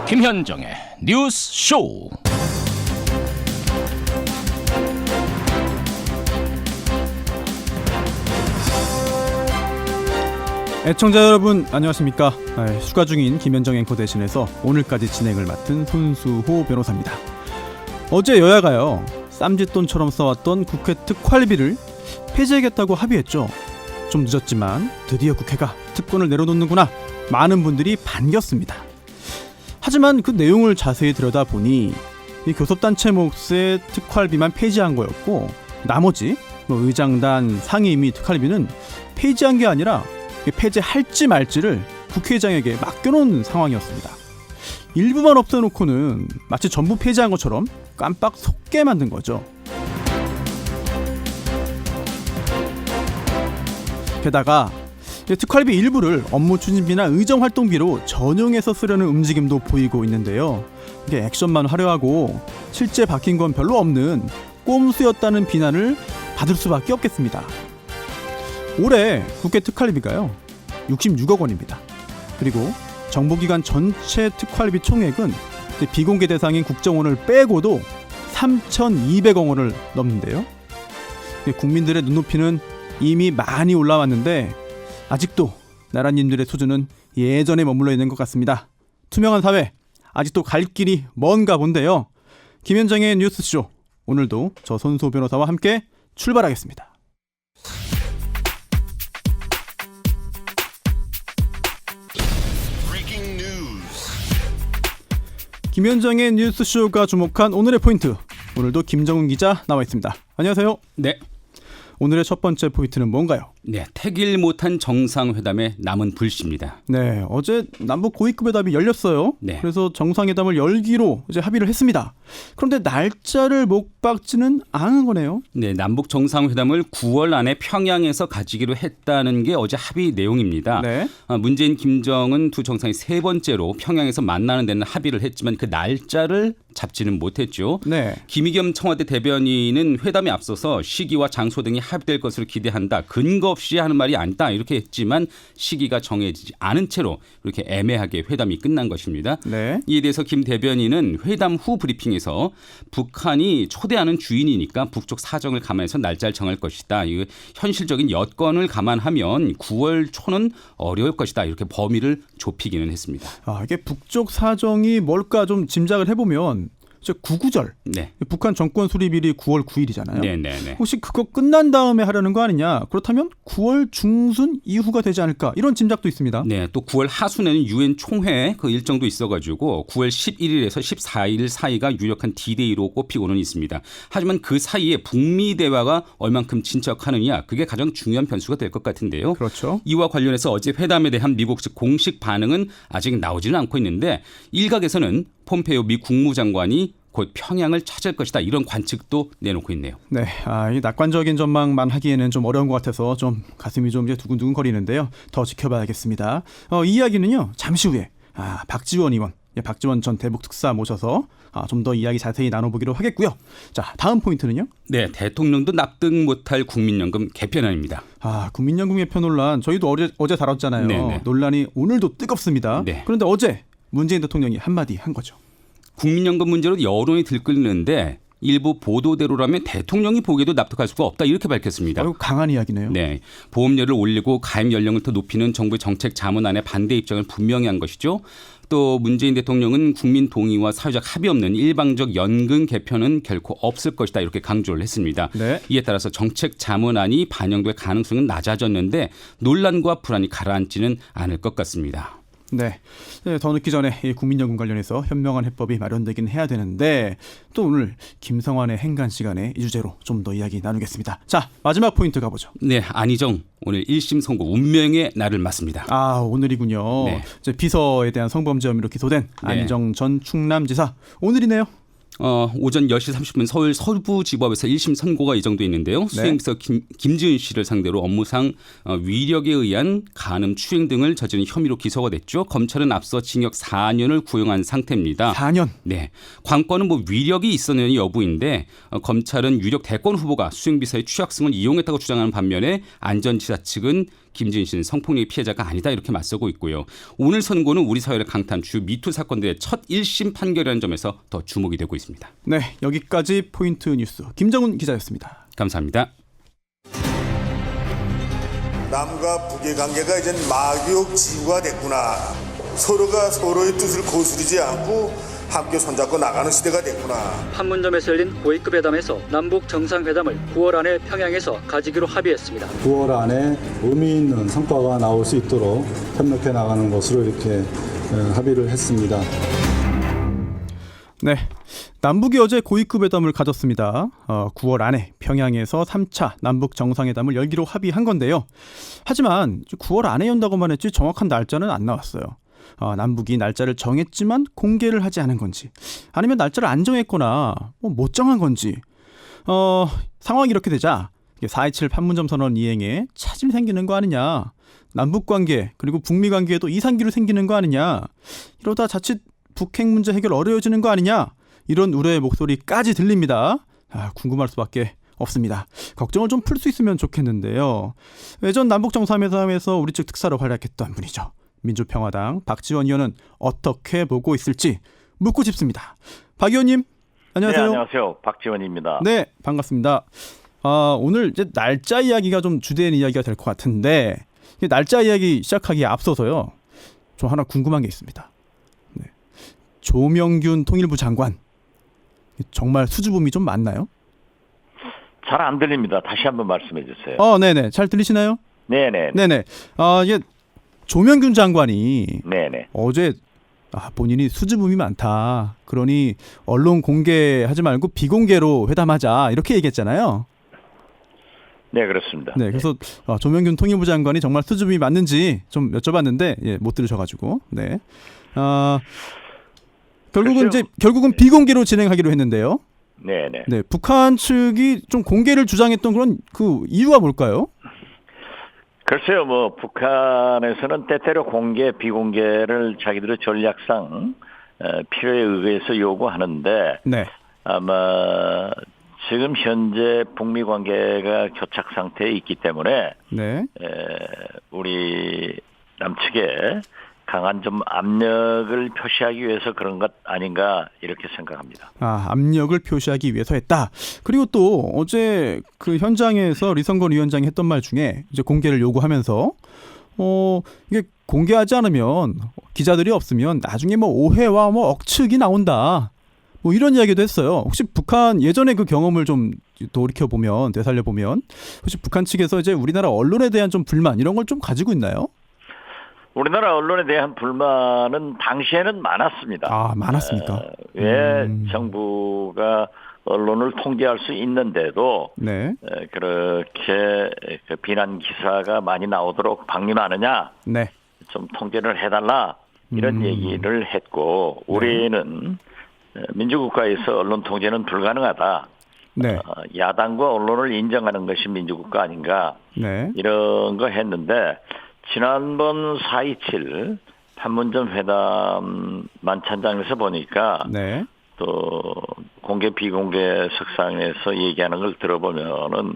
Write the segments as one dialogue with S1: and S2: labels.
S1: 김현정의 뉴스 쇼.
S2: 애청자 여러분 안녕하십니까. 휴가 중인 김현정 앵커 대신해서 오늘까지 진행을 맡은 손수호 변호사입니다. 어제 여야가요, 쌈짓돈처럼 써왔던 국회 특활비를 폐지하겠다고 합의했죠. 좀 늦었지만 드디어 국회가 특권을 내려놓는구나, 많은 분들이 반겼습니다. 하지만 그 내용을 자세히 들여다보니 이 교섭단체 몫의 특활비만 폐지한 거였고, 나머지 의장단, 상임위 특활비는 폐지한 게 아니라 폐지할지 말지를 국회의장에게 맡겨놓은 상황이었습니다. 일부만 없애놓고는 마치 전부 폐지한 것처럼 깜빡 속게 만든 거죠. 게다가 특활비 일부를 업무 추진비나 의정활동비로 전용해서 쓰려는 움직임도 보이고 있는데요. 이게 액션만 화려하고 실제 박힌 건 별로 없는 꼼수였다는 비난을 받을 수밖에 없겠습니다. 올해 국회 특활비가요 66억 원입니다. 그리고 정보기관 전체 특활비 총액은 비공개 대상인 국정원을 빼고도 3,200억 원을 넘는데요. 국민들의 눈높이는 이미 많이 올라왔는데 아직도 나라님들의 수준은 예전에 머물러 있는 것 같습니다. 투명한 사회, 아직도 갈 길이 먼가 본데요. 김현정의 뉴스쇼, 오늘도 저 손수호 변호사와 함께 출발하겠습니다. 김현정의 뉴스쇼가 주목한 오늘의 포인트, 오늘도 김정은 기자 나와 있습니다. 안녕하세요.
S3: 네.
S2: 오늘의 첫 번째 포인트는 뭔가요?
S3: 네, 태길 못한 정상회담의 남은 불씨입니다.
S2: 네, 어제 남북 고위급 회담이 열렸어요.
S3: 네.
S2: 그래서 정상회담을 열기로 이제 합의를 했습니다. 그런데 날짜를 못 박지는 않은 거네요.
S3: 네, 남북 정상회담을 9월 안에 평양에서 가지기로 했다는 게 어제 합의 내용입니다.
S2: 네.
S3: 문재인, 김정은 두 정상이 세 번째로 평양에서 만나는 데는 합의를 했지만 그 날짜를 잡지는 못했죠.
S2: 네.
S3: 김의겸 청와대 대변인은 회담에 앞서서 시기와 장소 등이 합의될 것으로 기대한다. 근거 없이 하는 말이 아니다. 이렇게 했지만 시기가 정해지지 않은 채로 이렇게 애매하게 회담이 끝난 것입니다.
S2: 네.
S3: 이에 대해서 김 대변인은 회담 후 브리핑에서 북한이 초대하는 주인이니까 북쪽 사정을 감안해서 날짜를 정할 것이다. 이 현실적인 여건을 감안하면 9월 초는 어려울 것이다. 이렇게 범위를 좁히기는 했습니다.
S2: 이게 북쪽 사정이 뭘까 좀 짐작을 해보면 구구절,
S3: 네.
S2: 북한 정권 수립일이 9월 9일이잖아요.
S3: 네네네.
S2: 혹시 그거 끝난 다음에 하려는 거 아니냐? 그렇다면 9월 중순 이후가 되지 않을까? 이런 짐작도 있습니다.
S3: 네, 또 9월 하순에는 유엔 총회 그 일정도 있어가지고 9월 11일에서 14일 사이가 유력한 D-Day로 꼽히고는 있습니다. 하지만 그 사이에 북미 대화가 얼만큼 진척하느냐, 그게 가장 중요한 변수가 될 것 같은데요.
S2: 그렇죠.
S3: 이와 관련해서 어제 회담에 대한 미국 측 공식 반응은 아직 나오지는 않고 있는데, 일각에서는 폼페이오 미 국무장관이 곧 평양을 찾을 것이다, 이런 관측도 내놓고 있네요.
S2: 네, 이 낙관적인 전망만 하기에는 좀 어려운 것 같아서 좀 가슴이 좀 이제 두근두근 거리는데요. 더 지켜봐야겠습니다. 이 이야기는요 잠시 후에 박지원 의원, 박지원 전 대북 특사 모셔서 좀 더 이야기 자세히 나눠보기로 하겠고요. 자, 다음 포인트는요?
S3: 네, 대통령도 납득 못할 국민연금 개편안입니다.
S2: 국민연금 개편 논란 저희도 어제 다뤘잖아요.
S3: 네네.
S2: 논란이 오늘도 뜨겁습니다.
S3: 네.
S2: 그런데 어제 문재인 대통령이 한마디 한 거죠.
S3: 국민연금 문제로 여론이 들끓는데 일부 보도대로라면 대통령이 보기에도 납득할 수가 없다, 이렇게 밝혔습니다.
S2: 강한 이야기네요.
S3: 네, 보험료를 올리고 가입 연령을 더 높이는 정부의 정책 자문안에 반대 입장을 분명히 한 것이죠. 또 문재인 대통령은 국민 동의와 사회적 합의 없는 일방적 연금 개편은 결코 없을 것이다, 이렇게 강조를 했습니다.
S2: 네.
S3: 이에 따라서 정책 자문안이 반영될 가능성은 낮아졌는데 논란과 불안이 가라앉지는 않을 것 같습니다.
S2: 네, 더 늦기 전에 이 국민연금 관련해서 현명한 해법이 마련되긴 해야 되는데, 또 오늘 김성환의 행간 시간에 이 주제로 좀 더 이야기 나누겠습니다. 자, 마지막 포인트 가보죠.
S3: 네, 안희정 오늘 1심 선고 운명의 날을 맞습니다.
S2: 오늘이군요.
S3: 네.
S2: 이제 비서에 대한 성범죄 혐의로 기소된 안희정 전 충남지사, 오늘이네요.
S3: 오전 10시 30분 서울 서부지법에서 1심 선고가 예정돼 있는데요. 수행비서 김지은 씨를 상대로 업무상 위력에 의한 간음, 추행 등을 저지른 혐의로 기소가 됐죠. 검찰은 앞서 징역 4년을 구형한 상태입니다.
S2: 4년?
S3: 네. 관건은 위력이 있었느냐 여부인데, 검찰은 유력 대권 후보가 수행비서의 취약성을 이용했다고 주장하는 반면에 안 전 지사 측은 김지은 씨는 성폭력 피해자가 아니다 이렇게 맞서고 있고요. 오늘 선고는 우리 사회를 강타한 주 미투 사건들의 첫 1심 판결이라는 점에서 더 주목이 되고 있습니다.
S2: 네, 여기까지 포인트 뉴스 김정훈 기자였습니다.
S3: 감사합니다.
S4: 남과 북의 관계가 이젠 마귀욕 지구가 됐구나. 서로가 서로의 뜻을 거스르지 않고 함께 손잡고 나가는 시대가 됐구나.
S5: 판문점에서 열린 고위급 회담에서 남북 정상회담을 9월 안에 평양에서 가지기로 합의했습니다.
S6: 9월 안에 의미 있는 성과가 나올 수 있도록 협력해 나가는 것으로 이렇게 합의를 했습니다.
S2: 네, 남북이 어제 고위급 회담을 가졌습니다. 9월 안에 평양에서 3차 남북 정상회담을 열기로 합의한 건데요. 하지만 9월 안에 연다고만 했지 정확한 날짜는 안 나왔어요. 남북이 날짜를 정했지만 공개를 하지 않은 건지, 아니면 날짜를 안 정했거나 못 정한 건지, 상황이 이렇게 되자 4.27 판문점 선언 이행에 차질이 생기는 거 아니냐, 남북관계 그리고 북미관계에도 이상기로 생기는 거 아니냐, 이러다 자칫 북핵 문제 해결 어려워지는 거 아니냐, 이런 우려의 목소리까지 들립니다. 궁금할 수밖에 없습니다. 걱정을 좀 풀 수 있으면 좋겠는데요. 예전 남북 정상회담에서 우리 측 특사로 활약했던 분이죠. 민주평화당 박지원 의원은 어떻게 보고 있을지 묻고 싶습니다. 박 의원님, 안녕하세요.
S7: 네, 안녕하세요. 박지원입니다.
S2: 네, 반갑습니다. 오늘 이제 날짜 이야기가 좀 주된 이야기가 될 것 같은데, 날짜 이야기 시작하기에 앞서서요, 좀 하나 궁금한 게 있습니다. 네. 조명균 통일부 장관, 정말 수줍음이 좀 많나요?
S7: 잘 안 들립니다. 다시 한번 말씀해 주세요.
S2: 네네. 잘 들리시나요?
S7: 네네.
S2: 네네. 이게 조명균 장관이
S7: 네네.
S2: 어제 본인이 수줍음이 많다, 그러니 언론 공개하지 말고 비공개로 회담하자, 이렇게 얘기했잖아요.
S7: 네, 그렇습니다.
S2: 네, 그래서 조명균 통일부 장관이 정말 수줍음이 맞는지 좀 여쭤봤는데 못 들으셔가지고, 네. 결국은 비공개로 진행하기로 했는데요.
S7: 네네.
S2: 네, 북한 측이 좀 공개를 주장했던 그런 그 이유가 뭘까요?
S7: 글쎄요, 북한에서는 때때로 공개, 비공개를 자기들의 전략상 필요에 의해서 요구하는데,
S2: 네.
S7: 아마 지금 현재 북미 관계가 교착 상태에 있기 때문에
S2: 네.
S7: 우리 남측에 강한 좀 압력을 표시하기 위해서 그런 것 아닌가 이렇게 생각합니다.
S2: 압력을 표시하기 위해서 했다. 그리고 또 어제 그 현장에서 리성건 위원장이 했던 말 중에 이제 공개를 요구하면서 이게 공개하지 않으면 기자들이 없으면 나중에 오해와 억측이 나온다, 이런 이야기도 했어요. 혹시 북한 예전에 그 경험을 좀 돌이켜보면, 되살려보면, 혹시 북한 측에서 이제 우리나라 언론에 대한 좀 불만, 이런 걸 좀 가지고 있나요?
S7: 우리나라 언론에 대한 불만은 당시에는 많았습니다.
S2: 많았습니까?
S7: 왜 정부가 언론을 통제할 수 있는데도
S2: 네.
S7: 그렇게 비난 기사가 많이 나오도록 방임하느냐,
S2: 네.
S7: 좀 통제를 해달라, 이런 얘기를 했고, 우리는 민주국가에서 언론 통제는 불가능하다.
S2: 네.
S7: 야당과 언론을 인정하는 것이 민주국가 아닌가,
S2: 네.
S7: 이런 거 했는데, 지난번 4.27 판문점 회담 만찬장에서 보니까
S2: 네.
S7: 또 공개 비공개 석상에서 얘기하는 걸 들어보면은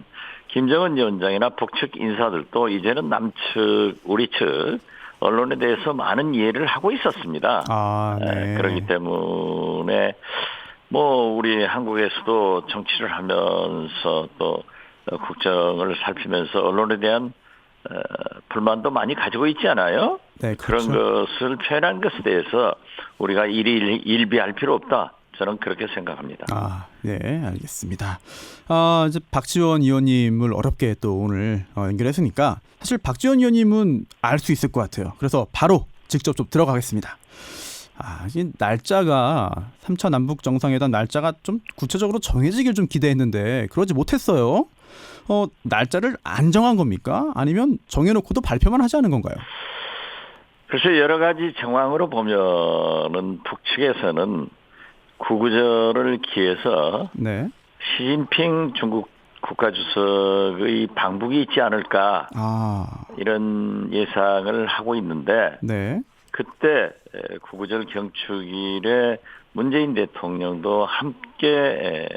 S7: 김정은 위원장이나 북측 인사들도 이제는 남측, 우리 측 언론에 대해서 많은 이해를 하고 있었습니다.
S2: 네.
S7: 그렇기 때문에 우리 한국에서도 정치를 하면서 또 국정을 살피면서 언론에 대한 불만도 많이 가지고 있지 않아요?
S2: 네, 그렇죠.
S7: 그런 것을 표현한 것에 대해서 우리가 일비할 필요 없다, 저는 그렇게 생각합니다.
S2: 네, 알겠습니다. 이제 박지원 의원님을 어렵게 또 오늘 연결했으니까 사실 박지원 의원님은 알 수 있을 것 같아요. 그래서 바로 직접 좀 들어가겠습니다. 이 날짜가 3차 남북 정상회담 날짜가 좀 구체적으로 정해지길 좀 기대했는데 그러지 못했어요. 날짜를 안 정한 겁니까? 아니면 정해놓고도 발표만 하지 않은 건가요?
S7: 글쎄, 여러 가지 정황으로 보면은 북측에서는 구구절을 기해서
S2: 네.
S7: 시진핑 중국 국가주석의 방북이 있지 않을까, 이런 예상을 하고 있는데,
S2: 네.
S7: 그때 구구절 경축일에 문재인 대통령도 함께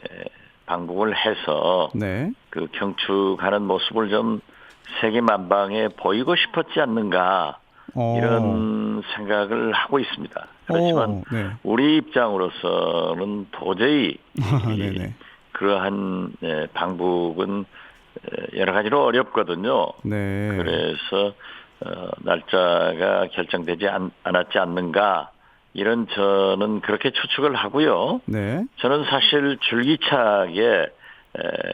S7: 방북을 해서
S2: 네.
S7: 그 경축하는 모습을 좀 세계 만방에 보이고 싶었지 않는가 이런
S2: 어.
S7: 생각을 하고 있습니다. 그렇지만
S2: 네.
S7: 우리 입장으로서는 도저히
S2: 네네.
S7: 그러한 방북은 여러 가지로 어렵거든요.
S2: 네.
S7: 그래서 날짜가 결정되지 않았지 않는가 이런 저는 그렇게 추측을 하고요.
S2: 네.
S7: 저는 사실 줄기차게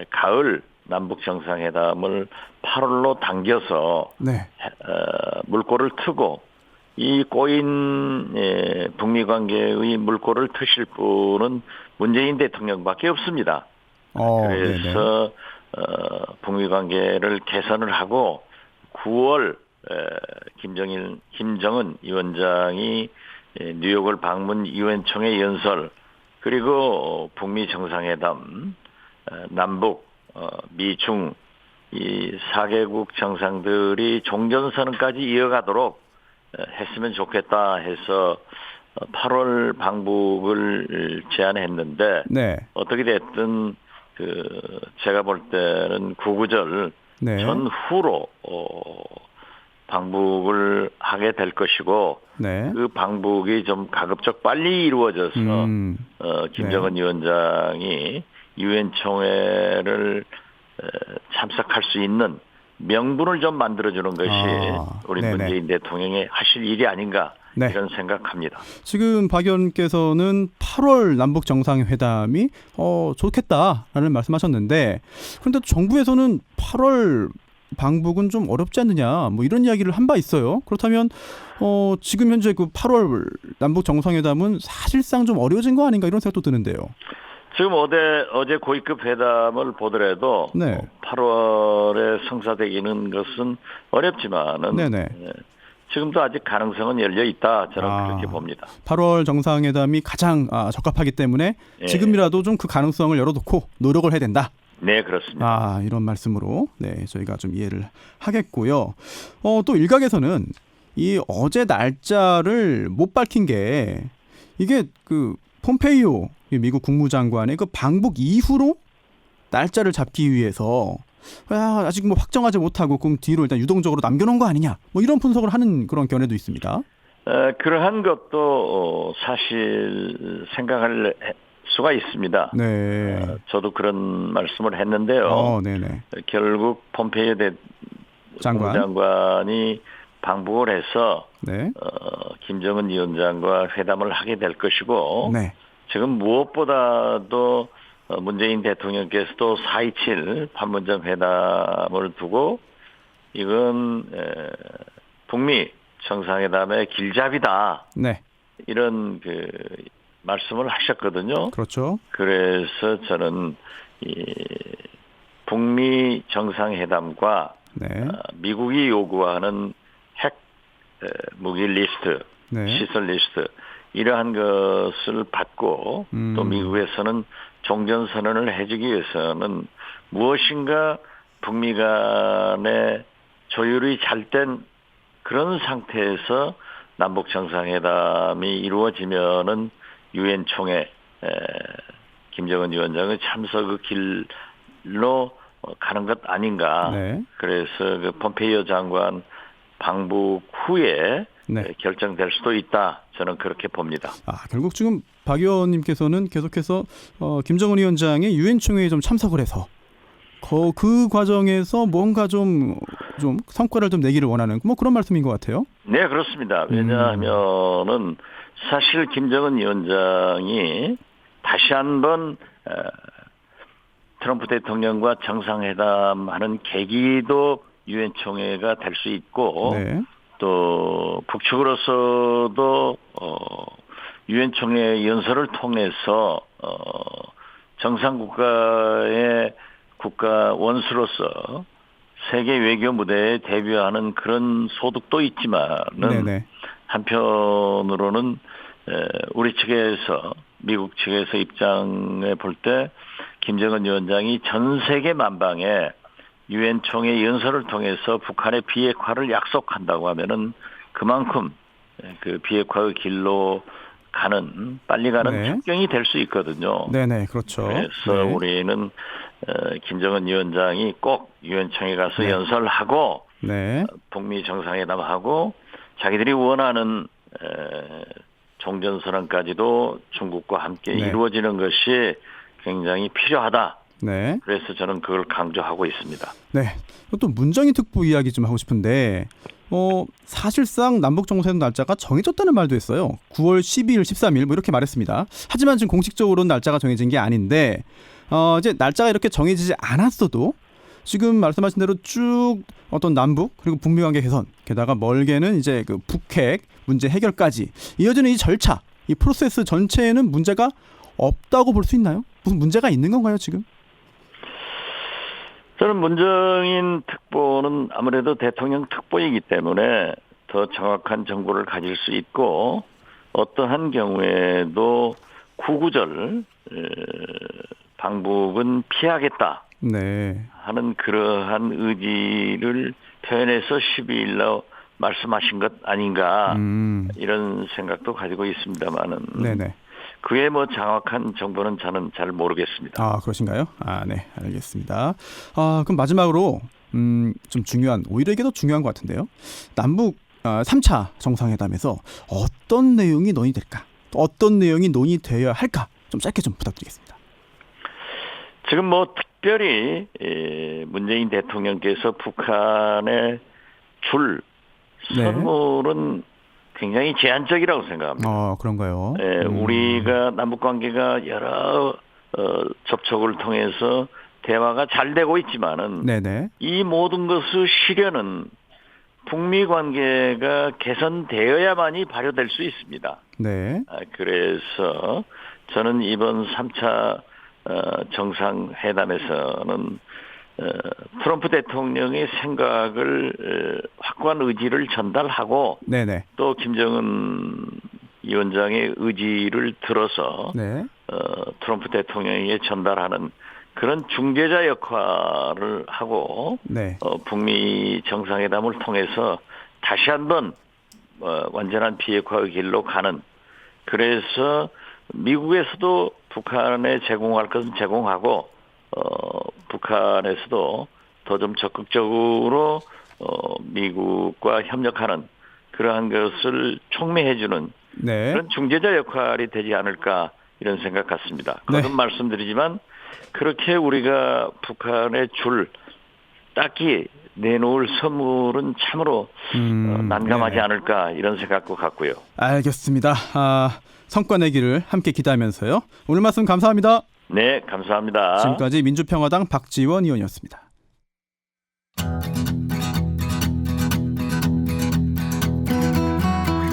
S7: 가을 남북 정상회담을 8월로 당겨서
S2: 네.
S7: 물꼬를 트고 이 꼬인 북미 관계의 물꼬를 트실 분은 문재인 대통령밖에 없습니다.
S2: 네네.
S7: 그래서 북미 관계를 개선을 하고 9월 김정은 위원장이 뉴욕을 방문 유엔 총회 연설 그리고 북미 정상회담 남북 미중 이 4개국 정상들이 종전선언까지 이어가도록 했으면 좋겠다 해서 8월 방북을 제안했는데
S2: 네.
S7: 어떻게 됐든 제가 볼 때는 구구절
S2: 네.
S7: 전후로 방북을 하게 될 것이고
S2: 네.
S7: 그 방북이 좀 가급적 빨리 이루어져서 김정은 위원장이 유엔 총회를 참석할 수 있는 명분을 좀 만들어주는 것이 우리
S2: 네네.
S7: 문재인 대통령이 하실 일이 아닌가
S2: 네.
S7: 이런 생각합니다.
S2: 지금 박 의원께서는 8월 남북 정상회담이 좋겠다라는 말씀하셨는데 그런데 또 정부에서는 8월 방북은 좀 어렵지 않느냐 뭐 이런 이야기를 한 바 있어요. 그렇다면 지금 현재 그 8월 남북 정상회담은 사실상 좀 어려워진 거 아닌가 이런 생각도 드는데요.
S7: 지금 어제 고위급 회담을 보더라도
S2: 네.
S7: 8월에 성사되기는 것은 어렵지만은
S2: 네네.
S7: 지금도 아직 가능성은 열려 있다. 저는 그렇게 봅니다.
S2: 8월 정상회담이 가장 적합하기 때문에 지금이라도 좀 그 가능성을 열어놓고 노력을 해야 된다.
S7: 네, 그렇습니다.
S2: 이런 말씀으로 저희가 좀 이해를 하겠고요. 또 일각에서는 이 어제 날짜를 못 밝힌 게 이게 그 폼페이오 미국 국무장관의 그 방북 이후로 날짜를 잡기 위해서 아직 뭐 확정하지 못하고 그럼 뒤로 일단 유동적으로 남겨놓은 거 아니냐 뭐 이런 분석을 하는 그런 견해도 있습니다.
S7: 그러한 것도 사실 생각할 수가 있습니다.
S2: 네.
S7: 저도 그런 말씀을 했는데요.
S2: 네네.
S7: 결국 폼페이오 국무장관이 방북을 해서
S2: 네.
S7: 김정은 위원장과 회담을 하게 될 것이고
S2: 네.
S7: 지금 무엇보다도 문재인 대통령께서도 4.27 판문점 회담을 두고 이건 북미 정상회담의 길잡이다.
S2: 네.
S7: 이런 말씀을 하셨거든요.
S2: 그렇죠.
S7: 그래서 저는 이 북미 정상회담과
S2: 네.
S7: 미국이 요구하는 핵 무기 리스트,
S2: 네.
S7: 시설 리스트 이러한 것을 받고 또 미국에서는 종전선언을 해주기 위해서는 무엇인가 북미 간의 조율이 잘 된 그런 상태에서 남북 정상회담이 이루어지면은 유엔 총회 김정은 위원장의 참석의 길로 가는 것 아닌가.
S2: 네.
S7: 그래서 그 폼페이오 장관 방북 후에 결정될 수도 있다. 저는 그렇게 봅니다.
S2: 결국 지금 박 의원님께서는 계속해서 김정은 위원장의 유엔 총회에 좀 참석을 해서 그 과정에서 뭔가 좀 성과를 좀 내기를 원하는 뭐 그런 말씀인 것 같아요.
S7: 네, 그렇습니다. 왜냐하면은 사실 김정은 위원장이 다시 한번 트럼프 대통령과 정상회담하는 계기도 유엔 총회가 될 수 있고
S2: 네.
S7: 또 북측으로서도 유엔 총회 연설을 통해서 정상 국가의 국가 원수로서 세계 외교 무대에 데뷔하는 그런 소득도 있지만은
S2: 네네.
S7: 한편으로는 우리 측에서 미국 측에서 입장에 볼 때 김정은 위원장이 전 세계 만방에 유엔 총회 연설을 통해서 북한의 비핵화를 약속한다고 하면은 그만큼 그 비핵화의 길로 빨리 가는
S2: 네.
S7: 촉경이 될 수 있거든요.
S2: 네네, 그렇죠.
S7: 그래서 우리는 김정은 위원장이 꼭 유엔청에 가서 연설하고
S2: 네.
S7: 북미 정상회담하고 자기들이 원하는 종전선언까지도 중국과 함께
S2: 네.
S7: 이루어지는 것이 굉장히 필요하다.
S2: 네.
S7: 그래서 저는 그걸 강조하고 있습니다.
S2: 네. 또 문정인 특보 이야기 좀 하고 싶은데 사실상 남북 정상회담 날짜가 정해졌다는 말도 했어요. 9월 12일, 13일 뭐 이렇게 말했습니다. 하지만 지금 공식적으로는 날짜가 정해진 게 아닌데 이제 날짜가 이렇게 정해지지 않았어도 지금 말씀하신 대로 쭉 어떤 남북 그리고 북미 관계 개선, 게다가 멀게는 이제 그 북핵 문제 해결까지 이어지는 이 절차, 이 프로세스 전체에는 문제가 없다고 볼 수 있나요? 무슨 문제가 있는 건가요, 지금?
S7: 저는 문정인 특보는 아무래도 대통령 특보이기 때문에 더 정확한 정보를 가질 수 있고 어떠한 경우에도 구구절 방북은 피하겠다
S2: 네.
S7: 하는 그러한 의지를 표현해서 12일 날 말씀하신 것 아닌가 이런 생각도 가지고 있습니다만은
S2: 네네.
S7: 그에 뭐 정확한 정보는 저는 잘 모르겠습니다.
S2: 아, 그러신가요? 아, 네, 알겠습니다. 그럼 마지막으로 좀 중요한, 오히려 이게 더 중요한 것 같은데요. 남북 3차 정상회담에서 어떤 내용이 논의될까? 어떤 내용이 논의되어야 할까? 좀 짧게 좀 부탁드리겠습니다.
S7: 지금 뭐 특별히 문재인 대통령께서 북한에 줄 선물은 굉장히 제한적이라고 생각합니다.
S2: 그런가요?
S7: 우리가 남북관계가 여러 접촉을 통해서 대화가 잘 되고 있지만은
S2: 네네.
S7: 이 모든 것의 실현은 북미 관계가 개선되어야만이 발효될 수 있습니다.
S2: 네.
S7: 그래서 저는 이번 3차 정상회담에서는 트럼프 대통령의 생각을 확고한 의지를 전달하고
S2: 네네.
S7: 또 김정은 위원장의 의지를 들어서
S2: 네.
S7: 트럼프 대통령에게 전달하는 그런 중재자 역할을 하고
S2: 네.
S7: 북미 정상회담을 통해서 다시 한번 완전한 비핵화의 길로 가는 그래서 미국에서도 북한에 제공할 것은 제공하고 북한에서도 더 좀 적극적으로 미국과 협력하는 그러한 것을 촉매해주는
S2: 네.
S7: 그런 중재자 역할이 되지 않을까 이런 생각 같습니다. 거듭 말씀드리지만 그렇게 우리가 북한에 줄 딱히 내놓을 선물은 참으로 난감하지 않을까 이런 생각도 갖고요.
S2: 알겠습니다. 성과 내기를 함께 기대하면서요. 오늘 말씀 감사합니다.
S7: 네, 감사합니다.
S2: 지금까지 민주평화당 박지원 의원이었습니다.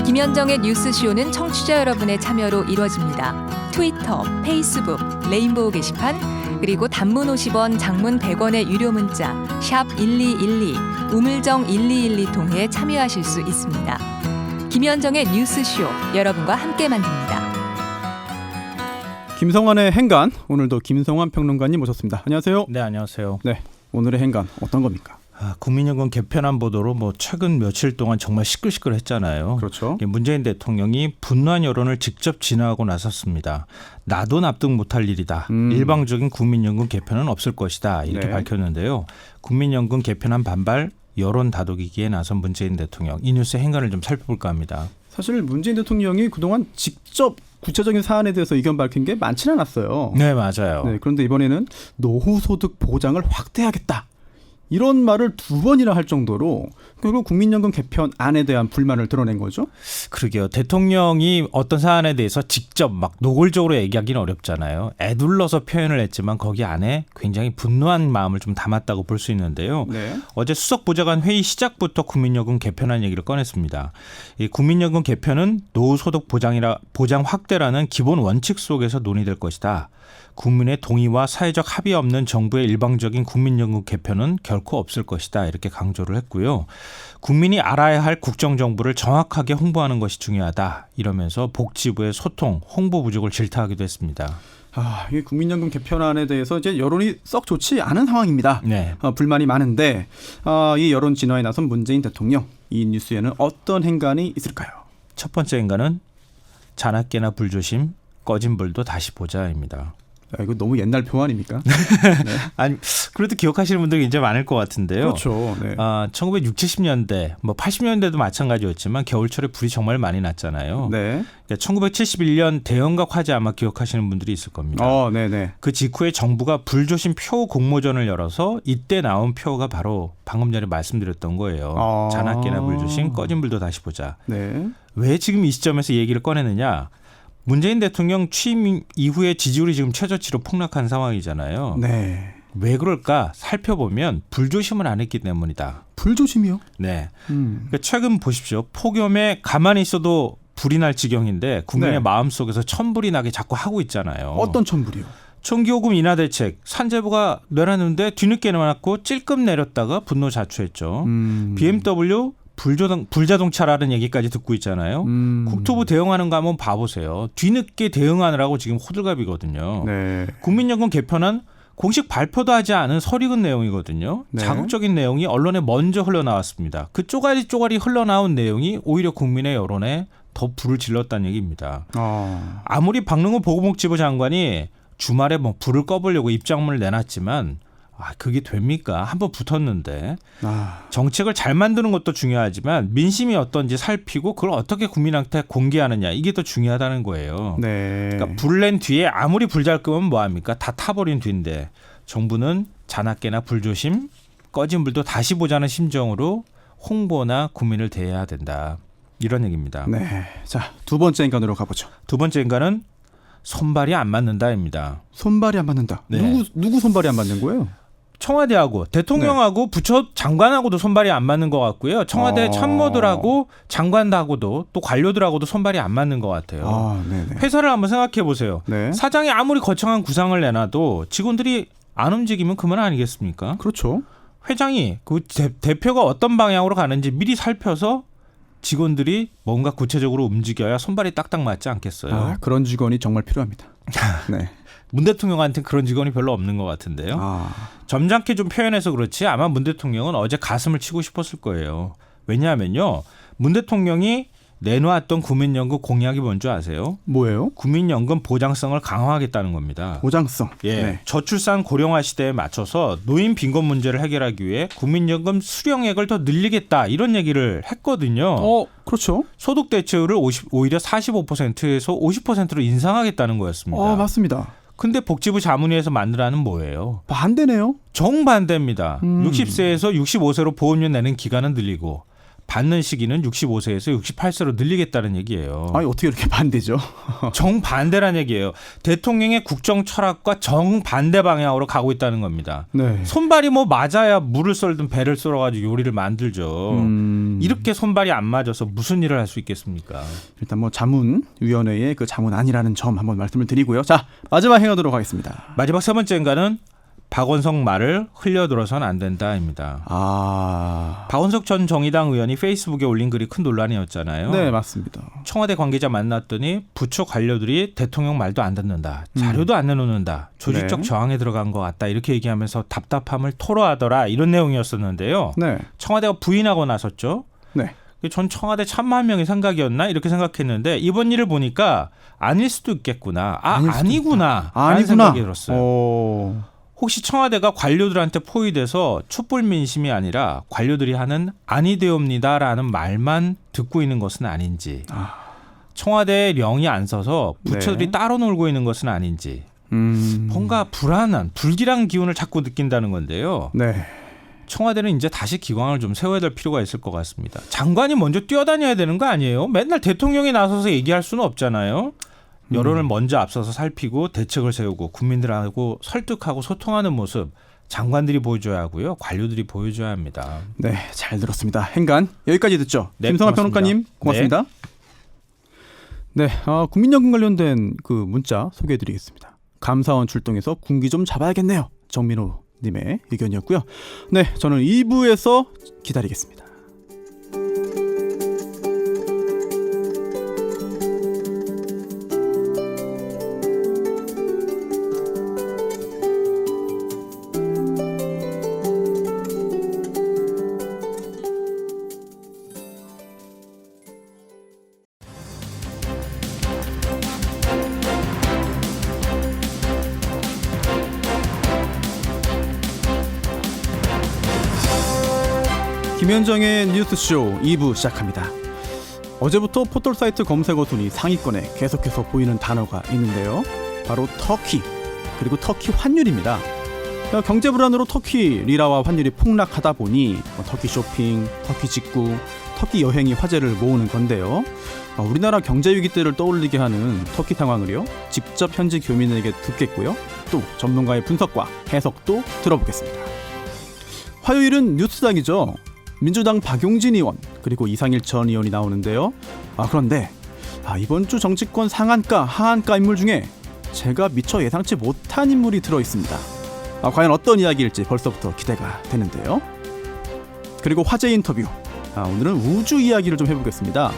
S8: 김현정의 뉴스쇼는 청취자 여러분의 참여로 이루어집니다. 트위터, 페이스북, 레인보우 게시판, 그리고 단문 50원, 장문 100원의 유료 문자 샵 1212, 우물정 1212 통해 참여하실 수 있습니다. 김현정의 뉴스쇼, 여러분과 함께 만듭니다.
S2: 김성환의 행간, 오늘도 김성환 평론가님 모셨습니다. 안녕하세요.
S9: 네, 안녕하세요.
S2: 네, 오늘의 행간 어떤 겁니까?
S9: 국민연금 개편안 보도로 최근 며칠 동안 정말 시끌시끌했잖아요.
S2: 그렇죠.
S9: 문재인 대통령이 분노한 여론을 직접 진화하고 나섰습니다. 나도 납득 못할 일이다. 일방적인 국민연금 개편은 없을 것이다. 이렇게 밝혔는데요. 국민연금 개편안 반발 여론 다독이기에 나선 문재인 대통령. 이 뉴스의 행간을 좀 살펴볼까 합니다.
S2: 사실 문재인 대통령이 그동안 직접 구체적인 사안에 대해서 의견 밝힌 게 많지는 않았어요.
S9: 네, 맞아요.
S2: 네, 그런데 이번에는 노후소득 보장을 확대하겠다. 이런 말을 2번이나 할 정도로 결국 국민연금 개편안에 대한 불만을 드러낸 거죠.
S9: 그러게요. 대통령이 어떤 사안에 대해서 직접 노골적으로 얘기하기는 어렵잖아요. 애둘러서 표현을 했지만 거기 안에 굉장히 분노한 마음을 좀 담았다고 볼 수 있는데요.
S2: 네.
S9: 어제 수석보좌관 회의 시작부터 국민연금 개편안 얘기를 꺼냈습니다. 이 국민연금 개편은 노후소득 보장 확대라는 기본 원칙 속에서 논의될 것이다. 국민의 동의와 사회적 합의 없는 정부의 일방적인 국민연금 개편은 결코 없을 것이다. 이렇게 강조를 했고요. 국민이 알아야 할 국정정부를 정확하게 홍보하는 것이 중요하다. 이러면서 복지부의 소통, 홍보 부족을 질타하기도 했습니다.
S2: 이게 국민연금 개편안에 대해서 이제 여론이 썩 좋지 않은 상황입니다.
S9: 네.
S2: 불만이 많은데 이 여론 진화에 나선 문재인 대통령, 이 뉴스에는 어떤 행간이 있을까요?
S9: 첫 번째 행간은 자나깨나 불조심, 꺼진 불도 다시 보자입니다.
S2: 이거 너무 옛날 표 아닙니까?
S9: 아니 그래도 기억하시는 분들이 이제 많을 것 같은데요.
S2: 그렇죠. 네.
S9: 1960, 70년대, 뭐 80년대도 마찬가지였지만 겨울철에 불이 정말 많이 났잖아요.
S2: 네.
S9: 그러니까 1971년 대형각 화재 아마 기억하시는 분들이 있을 겁니다.
S2: 네네.
S9: 그 직후에 정부가 불조심 표 공모전을 열어서 이때 나온 표가 바로 방금 전에 말씀드렸던 거예요. 잔악계나 불조심, 꺼진 불도 다시 보자.
S2: 네.
S9: 왜 지금 이 시점에서 얘기를 꺼내느냐? 문재인 대통령 취임 이후에 지지율이 지금 최저치로 폭락한 상황이잖아요.
S2: 네.
S9: 왜 그럴까 살펴보면 불조심을 안 했기 때문이다.
S2: 불조심이요?
S9: 네. 그러니까 최근 보십시오. 폭염에 가만히 있어도 불이 날 지경인데 국민의
S2: 네.
S9: 마음속에서 천불이 나게 자꾸 하고 있잖아요.
S2: 어떤 천불이요?
S9: 전기요금 인하 대책 산재부가 내놨는데 뒤늦게 내놨고 찔끔 내렸다가 분노 자초했죠. BMW 불자동차라는 얘기까지 듣고 있잖아요. 국토부 대응하는 거 한번 봐보세요. 뒤늦게 대응하느라고 지금 호들갑이거든요.
S2: 네.
S9: 국민연금 개편은 공식 발표도 하지 않은 설익은 내용이거든요.
S2: 네.
S9: 자극적인 내용이 언론에 먼저 흘러나왔습니다. 그 쪼가리 흘러나온 내용이 오히려 국민의 여론에 더 불을 질렀다는 얘기입니다. 아무리 박능호 보건복지부 장관이 주말에 뭐 불을 꺼보려고 입장문을 내놨지만 그게 됩니까? 한번 붙었는데 정책을 잘 만드는 것도 중요하지만 민심이 어떤지 살피고 그걸 어떻게 국민한테 공개하느냐 이게 더 중요하다는 거예요.
S2: 네.
S9: 그러니까 불 낸 뒤에 아무리 불 잘 끄면 뭐합니까? 다 타버린 뒤인데 정부는 잔악계나 불조심, 꺼진 불도 다시 보자는 심정으로 홍보나 국민을 대해야 된다. 이런 얘기입니다.
S2: 네. 자, 두 번째 인간으로 가보죠.
S9: 두 번째 인간은 손발이 안 맞는다입니다.
S2: 손발이 안 맞는다.
S9: 네.
S2: 누구 손발이 안 맞는 거예요?
S9: 청와대하고 대통령하고 부처 장관하고도 손발이 안 맞는 것 같고요. 청와대 참모들하고 장관하고도 또 관료들하고도 손발이 안 맞는 것 같아요.
S2: 네네.
S9: 회사를 한번 생각해 보세요.
S2: 네.
S9: 사장이 아무리 거창한 구상을 내놔도 직원들이 안 움직이면 그만 아니겠습니까?
S2: 그렇죠.
S9: 회장이 그 대표가 어떤 방향으로 가는지 미리 살펴서 직원들이 뭔가 구체적으로 움직여야 손발이 딱딱 맞지 않겠어요?
S2: 그런 직원이 정말 필요합니다. 네.
S9: 문 대통령한테는 그런 직원이 별로 없는 것 같은데요. 점잖게 좀 표현해서 그렇지 아마 문 대통령은 어제 가슴을 치고 싶었을 거예요. 왜냐하면요. 문 대통령이 내놓았던 국민연금 공약이 뭔지 아세요?
S2: 뭐예요?
S9: 국민연금 보장성을 강화하겠다는 겁니다.
S2: 보장성.
S9: 예,
S2: 네.
S9: 저출산 고령화 시대에 맞춰서 노인 빈곤 문제를 해결하기 위해 국민연금 수령액을 더 늘리겠다 이런 얘기를 했거든요.
S2: 그렇죠.
S9: 소득 대체율을 오히려 45%에서 50%로 인상하겠다는 거였습니다.
S2: 맞습니다.
S9: 근데 복지부 자문위에서 만들라는 뭐예요?
S2: 반대네요.
S9: 정반대입니다. 60세에서 65세로 보험료 내는 기간은 늘리고 받는 시기는 65세에서 68세로 늘리겠다는 얘기예요.
S2: 어떻게 이렇게 반대죠?
S9: 정반대란 얘기예요. 대통령의 국정 철학과 정반대 방향으로 가고 있다는 겁니다.
S2: 네.
S9: 손발이 뭐 맞아야 물을 썰든 배를 썰어가지고 요리를 만들죠. 이렇게 손발이 안 맞아서 무슨 일을 할 수 있겠습니까?
S2: 일단 뭐 자문위원회의 그 자문안이라는 점 한번 말씀을 드리고요. 자, 마지막 행하도록 하겠습니다.
S9: 마지막 세 번째인가는 박원석 말을 흘려들어서는 안 된다입니다. 박원석 전 정의당 의원이 페이스북에 올린 글이 큰 논란이었잖아요.
S2: 네, 맞습니다.
S9: 청와대 관계자 만났더니 부처 관료들이 대통령 말도 안 듣는다. 자료도 안 내놓는다. 조직적 저항에 들어간 것 같다. 이렇게 얘기하면서 답답함을 토로하더라. 이런 내용이었었는데요.
S2: 네.
S9: 청와대가 부인하고 나섰죠.
S2: 네.
S9: 전 청와대 참만 명의 생각이었나 이렇게 생각했는데 이번 일을 보니까 아닐 수도 있겠구나. 아니구나. 라는 생각이 들었어요. 혹시 청와대가 관료들한테 포위돼서 촛불 민심이 아니라 관료들이 하는 아니되옵니다라는 말만 듣고 있는 것은 아닌지 청와대에 령이 안 서서 부처들이 따로 놀고 있는 것은 아닌지 뭔가 불안한 불길한 기운을 자꾸 느낀다는 건데요.
S2: 네.
S9: 청와대는 이제 다시 기강을 좀 세워야 될 필요가 있을 것 같습니다. 장관이 먼저 뛰어다녀야 되는 거 아니에요? 맨날 대통령이 나서서 얘기할 수는 없잖아요. 여론을 먼저 앞서서 살피고 대책을 세우고 국민들하고 설득하고 소통하는 모습 장관들이 보여줘야 하고요. 관료들이 보여줘야 합니다.
S2: 네, 잘 들었습니다. 행간 여기까지 듣죠.
S9: 네,
S2: 김성환 평론가님 고맙습니다. 네, 국민연금 관련된 그 문자 소개해드리겠습니다. 감사원 출동해서 군기 좀 잡아야겠네요. 정민호 님의 의견이었고요. 네, 저는 2부에서 기다리겠습니다. 김현정의 뉴스쇼 2부 시작합니다. 어제부터 포털사이트 검색어 순위 상위권에 계속해서 보이는 단어가 있는데요. 바로 터키, 그리고 터키 환율입니다. 경제 불안으로 터키 리라와 환율이 폭락하다 보니 터키 쇼핑, 터키 직구, 터키 여행이 화제를 모으는 건데요. 우리나라 경제 위기 때를 떠올리게 하는 터키 상황을요, 직접 현지 교민에게 듣겠고요. 또 전문가의 분석과 해석도 들어보겠습니다. 화요일은 뉴스당이죠. 민주당 박용진 의원 그리고 이상일 전 의원이 나오는데요. 그런데 이번 주 정치권 상한가 하한가 인물 중에 제가 미처 예상치 못한 인물이 들어있습니다. 과연 어떤 이야기일지 벌써부터 기대가 되는데요. 그리고 화제 인터뷰, 오늘은 우주 이야기를 좀 해보겠습니다.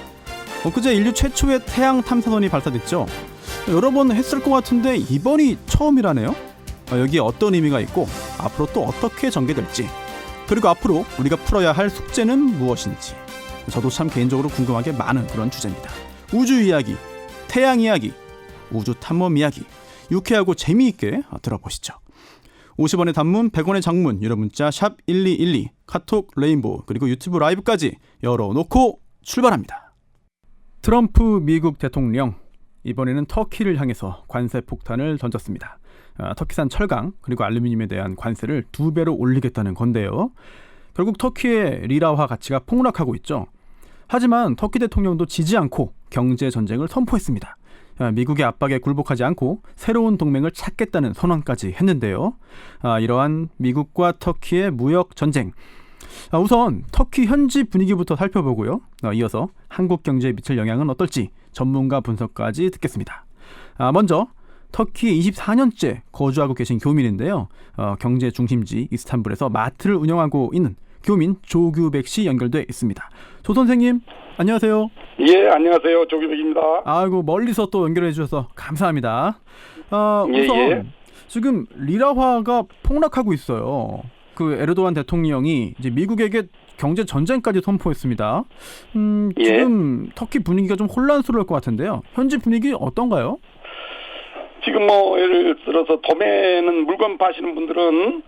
S2: 엊그제 인류 최초의 태양 탐사선이 발사됐죠. 여러 번 했을 것 같은데 이번이 처음이라네요. 여기에 어떤 의미가 있고 앞으로 또 어떻게 전개될지, 그리고 앞으로 우리가 풀어야 할 숙제는 무엇인지, 저도 참 개인적으로 궁금한 게 많은 그런 주제입니다. 우주 이야기, 태양 이야기, 우주 탐험 이야기, 유쾌하고 재미있게 들어보시죠. 50원의 단문, 100원의 장문, 유료 문자 샵 1212, 카톡, 레인보우, 그리고 유튜브 라이브까지 열어놓고 출발합니다. 트럼프 미국 대통령, 이번에는 터키를 향해서 관세 폭탄을 던졌습니다. 터키산 철강 그리고 알루미늄에 대한 관세를 2배로 올리겠다는 건데요. 결국 터키의 리라화 가치가 폭락하고 있죠. 하지만 터키 대통령도 지지 않고 경제 전쟁을 선포했습니다. 미국의 압박에 굴복하지 않고 새로운 동맹을 찾겠다는 선언까지 했는데요. 이러한 미국과 터키의 무역 전쟁, 우선 터키 현지 분위기부터 살펴보고요. 이어서 한국 경제에 미칠 영향은 어떨지 전문가 분석까지 듣겠습니다. 먼저 터키에 24년째 거주하고 계신 교민인데요. 경제 중심지 이스탄불에서 마트를 운영하고 있는 교민 조규백 씨 연결돼 있습니다. 조 선생님, 안녕하세요.
S10: 예, 안녕하세요. 조규백입니다.
S2: 아이고, 멀리서 또 연결해 주셔서 감사합니다. 우선 지금 리라화가 폭락하고 있어요. 그 에르도안 대통령이 이제 미국에게 경제 전쟁까지 선포했습니다. 지금 터키 분위기가 좀 혼란스러울 것 같은데요. 현지 분위기 어떤가요?
S10: 지금 뭐 예를 들어서 도매는 물건 파시는 분들은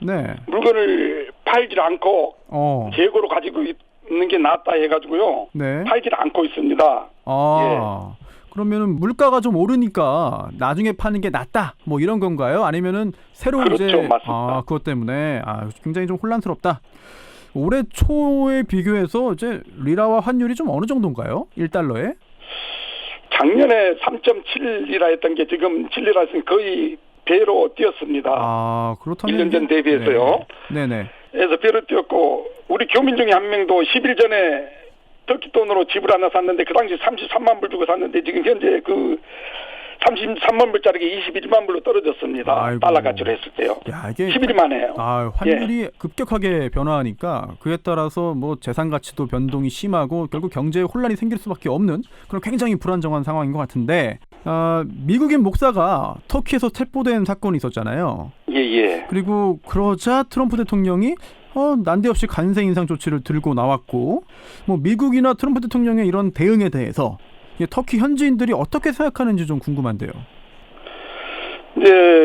S10: 물건을 팔질 않고 재고로 가지고 있는 게 낫다 해가지고요. 팔질 않고 있습니다.
S2: 그러면은 물가가 좀 오르니까 나중에 파는 게 낫다, 뭐 이런 건가요? 아니면은 새로
S10: 그렇죠,
S2: 이제
S10: 맞습니다.
S2: 그것 때문에 굉장히 좀 혼란스럽다. 올해 초에 비교해서 이제 리라와 환율이 좀 어느 정도인가요? 1달러에?
S10: 작년에 3.7리라 했던 게 지금 7리라에서 거의 배로 뛰었습니다.
S2: 그렇다면
S10: 1년 전 대비해서요.
S2: 네네.
S10: 그래서 배로 뛰었고, 우리 교민 중에 한 명도 10일 전에 터키 돈으로 집을 하나 샀는데 그 당시 33만 불 주고 샀는데 지금 현재 그 33만 불짜리 21만 불로 떨어졌습니다. 달러 가치로 했을 때요.
S2: 이게
S10: 11일 만에요.
S2: 환율이 급격하게 변화하니까 그에 따라서 뭐 재산 가치도 변동이 심하고 결국 경제에 혼란이 생길 수밖에 없는 그런 굉장히 불안정한 상황인 것 같은데, 미국인 목사가 터키에서 체포된 사건이 있었잖아요. 그리고 그러자 트럼프 대통령이 난데없이 관세 인상 조치를 들고 나왔고, 뭐 미국이나 트럼프 대통령의 이런 대응에 대해서 터키 현지인들이 어떻게 생각하는지 좀 궁금한데요.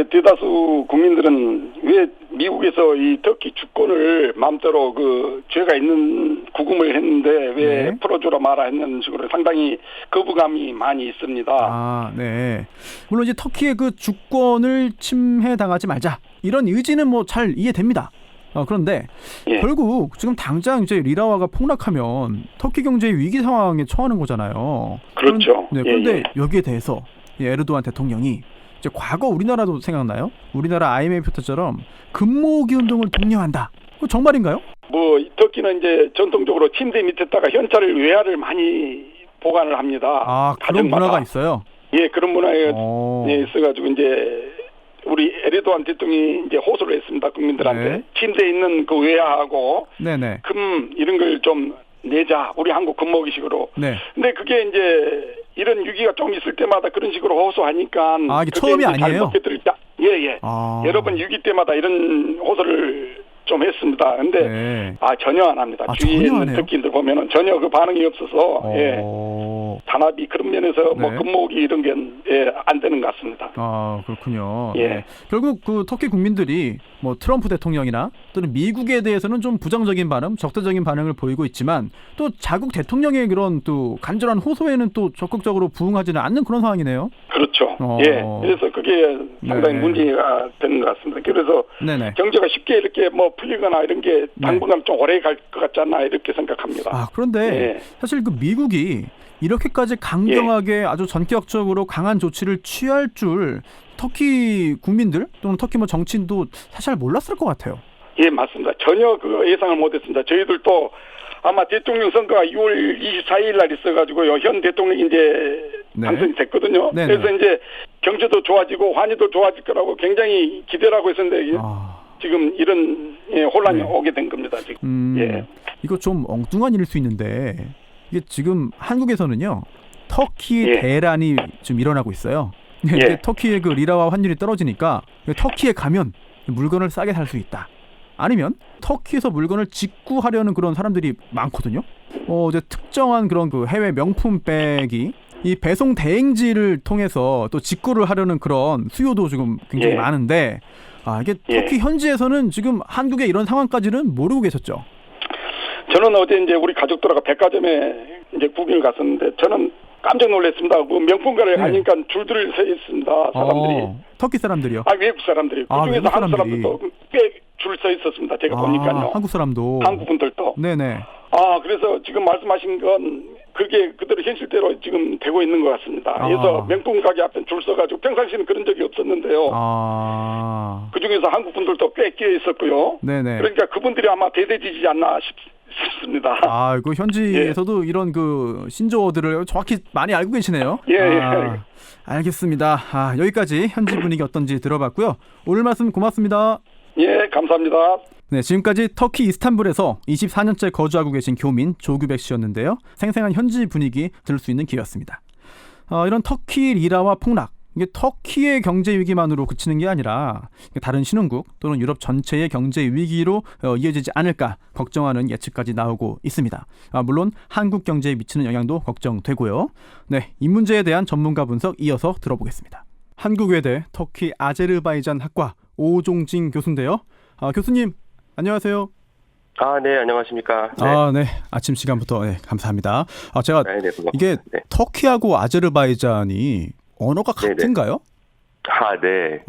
S10: 대다수 국민들은 왜 미국에서 이 터키 주권을 마음대로 그 죄가 있는 구금을 했는데 왜 풀어주라 마라 했는 식으로 상당히 거부감이 많이 있습니다.
S2: 물론 이제 터키의 그 주권을 침해당하지 말자, 이런 의지는 뭐 잘 이해됩니다. 그런데 결국 지금 당장 이제 리라화가 폭락하면 터키 경제의 위기 상황에 처하는 거잖아요.
S10: 그렇죠.
S2: 그런데 여기에 대해서 에르도안 대통령이 이제 과거 우리나라도 생각나요? 우리나라 IMF 때처럼 금모으기 운동을 독려한다. 그거 정말인가요?
S10: 뭐 터키는 이제 전통적으로 침대 밑에다가 현찰을 외화를 많이 보관을 합니다.
S2: 그런 문화가 있어요?
S10: 그런 문화가 있어가지고 이제 우리 에르도안 대통령이 이제 호소를 했습니다. 국민들한테. 침대에 있는 그 외화하고 금 이런 걸 좀 내자. 우리 한국 금모기식으로. 근데 그게 이제 이런 위기가 좀 있을 때마다 그런 식으로 호소하니까.
S2: 이게 처음이 아니에요?
S10: 여러 번 위기 때마다 이런 호소를 좀 했습니다. 근데 전혀 안 합니다. 주위에 있는 터키인들 보면은 전혀 그 반응이 없어서 단합이 그런 면에서 뭐 근무기 이런 게 안 되는 것 같습니다.
S2: 아, 그렇군요.
S10: 예.
S2: 네. 결국 그 터키 국민들이 뭐 트럼프 대통령이나 또는 미국에 대해서는 좀 부정적인 반응, 적대적인 반응을 보이고 있지만 또 자국 대통령의 그런 또 간절한 호소에는 또 적극적으로 부응하지는 않는 그런 상황이네요.
S10: 그렇죠. 예. 그래서 그게 상당히 문제가 되는 것 같습니다. 그래서 경제가 쉽게 이렇게 뭐 풀리거나 이런 게 당분간 좀 오래 갈 것 같지 않나 이렇게 생각합니다.
S2: 아, 그런데 사실 그 미국이 이렇게까지 강경하게 아주 전격적으로 강한 조치를 취할 줄 터키 국민들 또는 터키 뭐 정치인도 사실 잘 몰랐을 것 같아요.
S10: 예, 맞습니다. 전혀 그 예상을 못했습니다. 저희들도 아마 대통령 선거가 6월 24일 날 있어가지고요. 현 대통령이 이제 당선이 됐거든요. 그래서 이제 경제도 좋아지고 환율도 좋아질 거라고 굉장히 기대를 하고 있었는데 지금 이런 혼란이 오게 된 겁니다. 지금.
S2: 이거 좀 엉뚱한 일일 수 있는데 이게 지금 한국에서는요. 터키 대란이 좀 일어나고 있어요. 터키의 그 리라와 환율이 떨어지니까 터키에 가면 물건을 싸게 살 수 있다. 아니면 터키에서 물건을 직구하려는 그런 사람들이 많거든요. 이제 특정한 그런 그 해외 명품 백이 이 배송 대행지를 통해서 또 직구를 하려는 그런 수요도 지금 굉장히 많은데 이게 터키 현지에서는 지금 한국의 이런 상황까지는 모르고 계셨죠.
S10: 저는 어제 이제 우리 가족들하고 백화점에 이제 구경을 갔었는데 저는 깜짝 놀랐습니다. 그 명품가를 가니까 줄들을 서 있습니다. 사람들이.
S2: 터키 사람들이요?
S10: 외국 사람들이. 그중에서 한국 사람들도 꽤 줄 서 있었습니다. 제가 보니까요.
S2: 한국 사람도.
S10: 한국 분들도.
S2: 네네.
S10: 그래서 지금 말씀하신 건 그게 그대로 현실대로 지금 되고 있는 것 같습니다. 그래서 명품 가게 앞에 줄 서가지고 평상시에는 그런 적이 없었는데요. 그중에서 한국 분들도 꽤 끼어 있었고요.
S2: 네네.
S10: 그러니까 그분들이 아마 대대지지 않나 싶습니다.
S2: 그 현지에서도 이런 그 신조어들을 정확히 많이 알고 계시네요. 알겠습니다. 여기까지 현지 분위기 어떤지 들어봤고요. 오늘 말씀 고맙습니다.
S10: 예, 감사합니다.
S2: 네, 지금까지 터키 이스탄불에서 24년째 거주하고 계신 교민 조규백 씨였는데요. 생생한 현지 분위기 들을 수 있는 기회였습니다. 이런 터키 리라와 폭락, 이게 터키의 경제 위기만으로 그치는 게 아니라 다른 신흥국 또는 유럽 전체의 경제 위기로 이어지지 않을까 걱정하는 예측까지 나오고 있습니다. 물론 한국 경제에 미치는 영향도 걱정되고요. 네, 이 문제에 대한 전문가 분석 이어서 들어보겠습니다. 한국외대 터키 아제르바이잔 학과 오종진 교수인데요. 교수님 안녕하세요.
S11: 네, 안녕하십니까.
S2: 네. 아침 시간부터 감사합니다. 제가 이게 터키하고 아제르바이잔이 언어가 같은가요?
S11: 네.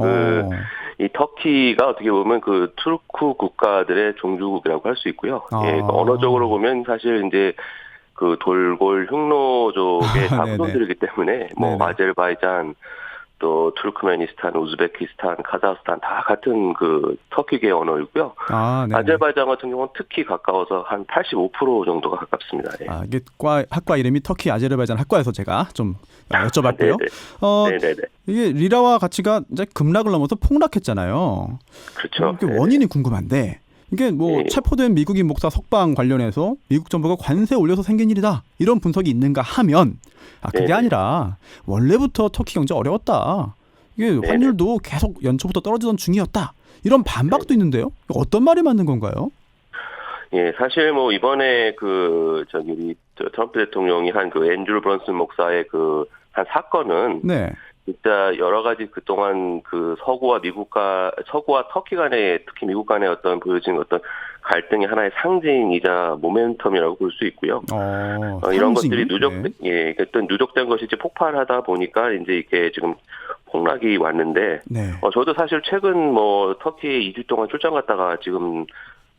S11: 이 터키가 어떻게 보면 그 투르크 국가들의 종주국이라고 할 수 있고요. 언어적으로 보면 사실 이제 그 돌골 흉노족의 자손들이기 때문에 아제르바이잔 또 투르크메니스탄, 우즈베키스탄, 카자흐스탄 다 같은 그 터키계 언어이고요. 아제르바이잔 같은 경우는 특히 가까워서 한 85% 정도가 가깝습니다.
S2: 이게 학과 이름이 터키 아제르바이잔 학과에서 제가 좀 여쭤봤고요. 이게 리라와 가치가 이제 급락을 넘어서 폭락했잖아요.
S11: 그렇죠.
S2: 원인이 궁금한데 이게 체포된 미국인 목사 석방 관련해서 미국 정부가 관세 올려서 생긴 일이다 이런 분석이 있는가 하면 그게 아니라 원래부터 터키 경제 어려웠다. 이게 환율도 계속 연초부터 떨어지던 중이었다. 이런 반박도 있는데요. 어떤 말이 맞는 건가요?
S11: 사실 이번에 우리 트럼프 대통령이 한 그 앤드류 브런슨 목사의 한 사건은 진짜 여러 가지 그동안 그 서구와 터키 간의 특히 미국 간의 어떤 보여진 어떤 갈등의 하나의 상징이자 모멘텀이라고 볼 수 있고요. 이런 것들이 누적된 것이 이제 폭발하다 보니까 이제 이게 지금 폭락이 왔는데, 저도 사실 최근 터키에 2주 동안 출장 갔다가 지금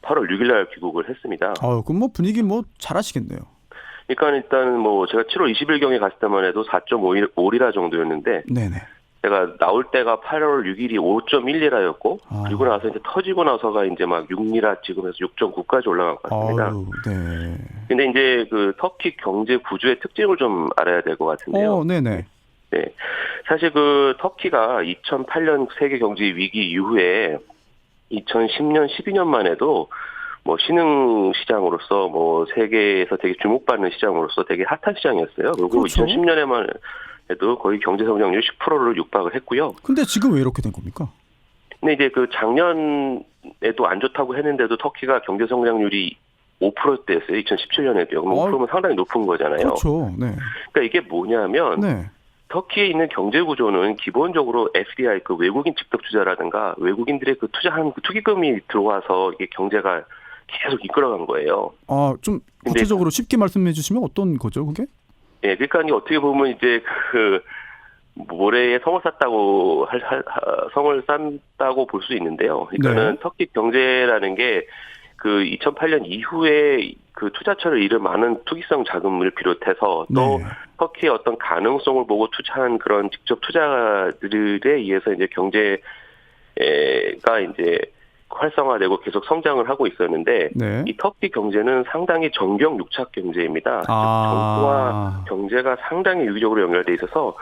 S11: 8월 6일날 귀국을 했습니다.
S2: 그럼 분위기 잘하시겠네요.
S11: 그러니까 일단 제가 7월 20일경에 갔을 때만 해도 4.5리라 정도였는데, 제가 나올 때가 8월 6일이 5.1리라였고, 그리고 나서 이제 터지고 나서가 이제 막 6리라 지금 해서 6.9까지 올라간 것 같습니다. 근데 이제 그 터키 경제 구조의 특징을 좀 알아야 될 것 같은데요. 사실 그 터키가 2008년 세계 경제 위기 이후에 2010년, 12년만 해도 신흥 시장으로서 세계에서 되게 주목받는 시장으로서 되게 핫한 시장이었어요. 그리고 2010년에만 해도 거의 경제 성장률 10%를 육박을 했고요.
S2: 근데 지금 왜 이렇게 된 겁니까?
S11: 근데 이제 그 작년에도 안 좋다고 했는데도 터키가 경제 성장률이 5%대였어요. 2017년에도요. 그럼 5%면 상당히 높은 거잖아요.
S2: 그렇죠. 네.
S11: 그러니까 이게 뭐냐면 터키에 있는 경제 구조는 기본적으로 FDI, 그 외국인 직접 투자라든가 외국인들의 그 투자한 그 투기금이 들어와서 이게 경제가 계속 이끌어간 거예요.
S2: 좀 구체적으로 쉽게 말씀해 주시면 어떤 거죠, 그게?
S11: 예, 그러니까 이게 어떻게 보면 이제 그 모래에 성을 쌌다고 성을 쌌다고 볼 수 있는데요. 그러니까는 터키 경제라는 게 그 2008년 이후에 그 투자처를 잃은 많은 투기성 자금을 비롯해서 또 터키의 어떤 가능성을 보고 투자한 그런 직접 투자들에 의해서 이제 경제가 이제 활성화되고 계속 성장을 하고 있었는데 이 터키 경제는 상당히 정경유착 경제입니다. 정치와 경제가 상당히 유기적으로 연결돼 있어서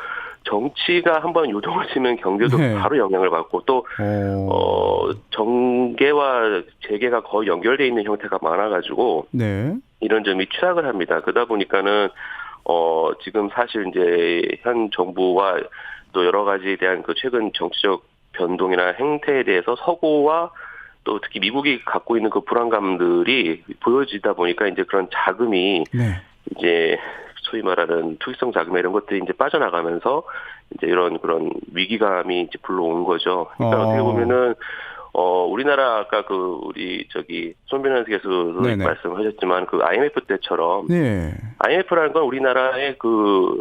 S11: 정치가 한번 요동을 치면 경제도 바로 영향을 받고 또 정계와 재계가 거의 연결돼 있는 형태가 많아가지고 이런 점이 취약을 합니다. 그러다 보니까는 지금 사실 이제 현 정부와 또 여러 가지에 대한 그 최근 정치적 변동이나 행태에 대해서 서구와 또 특히 미국이 갖고 있는 그 불안감들이 보여지다 보니까 이제 그런 자금이 이제 소위 말하는 투기성 자금 이런 것들이 이제 빠져나가면서 이제 이런 그런 위기감이 이제 불러온 거죠. 그러니까 어떻게 보면은 우리나라 아까 그 우리 손변환 교수도 말씀하셨지만 그 IMF 때처럼 IMF라는 건 우리나라의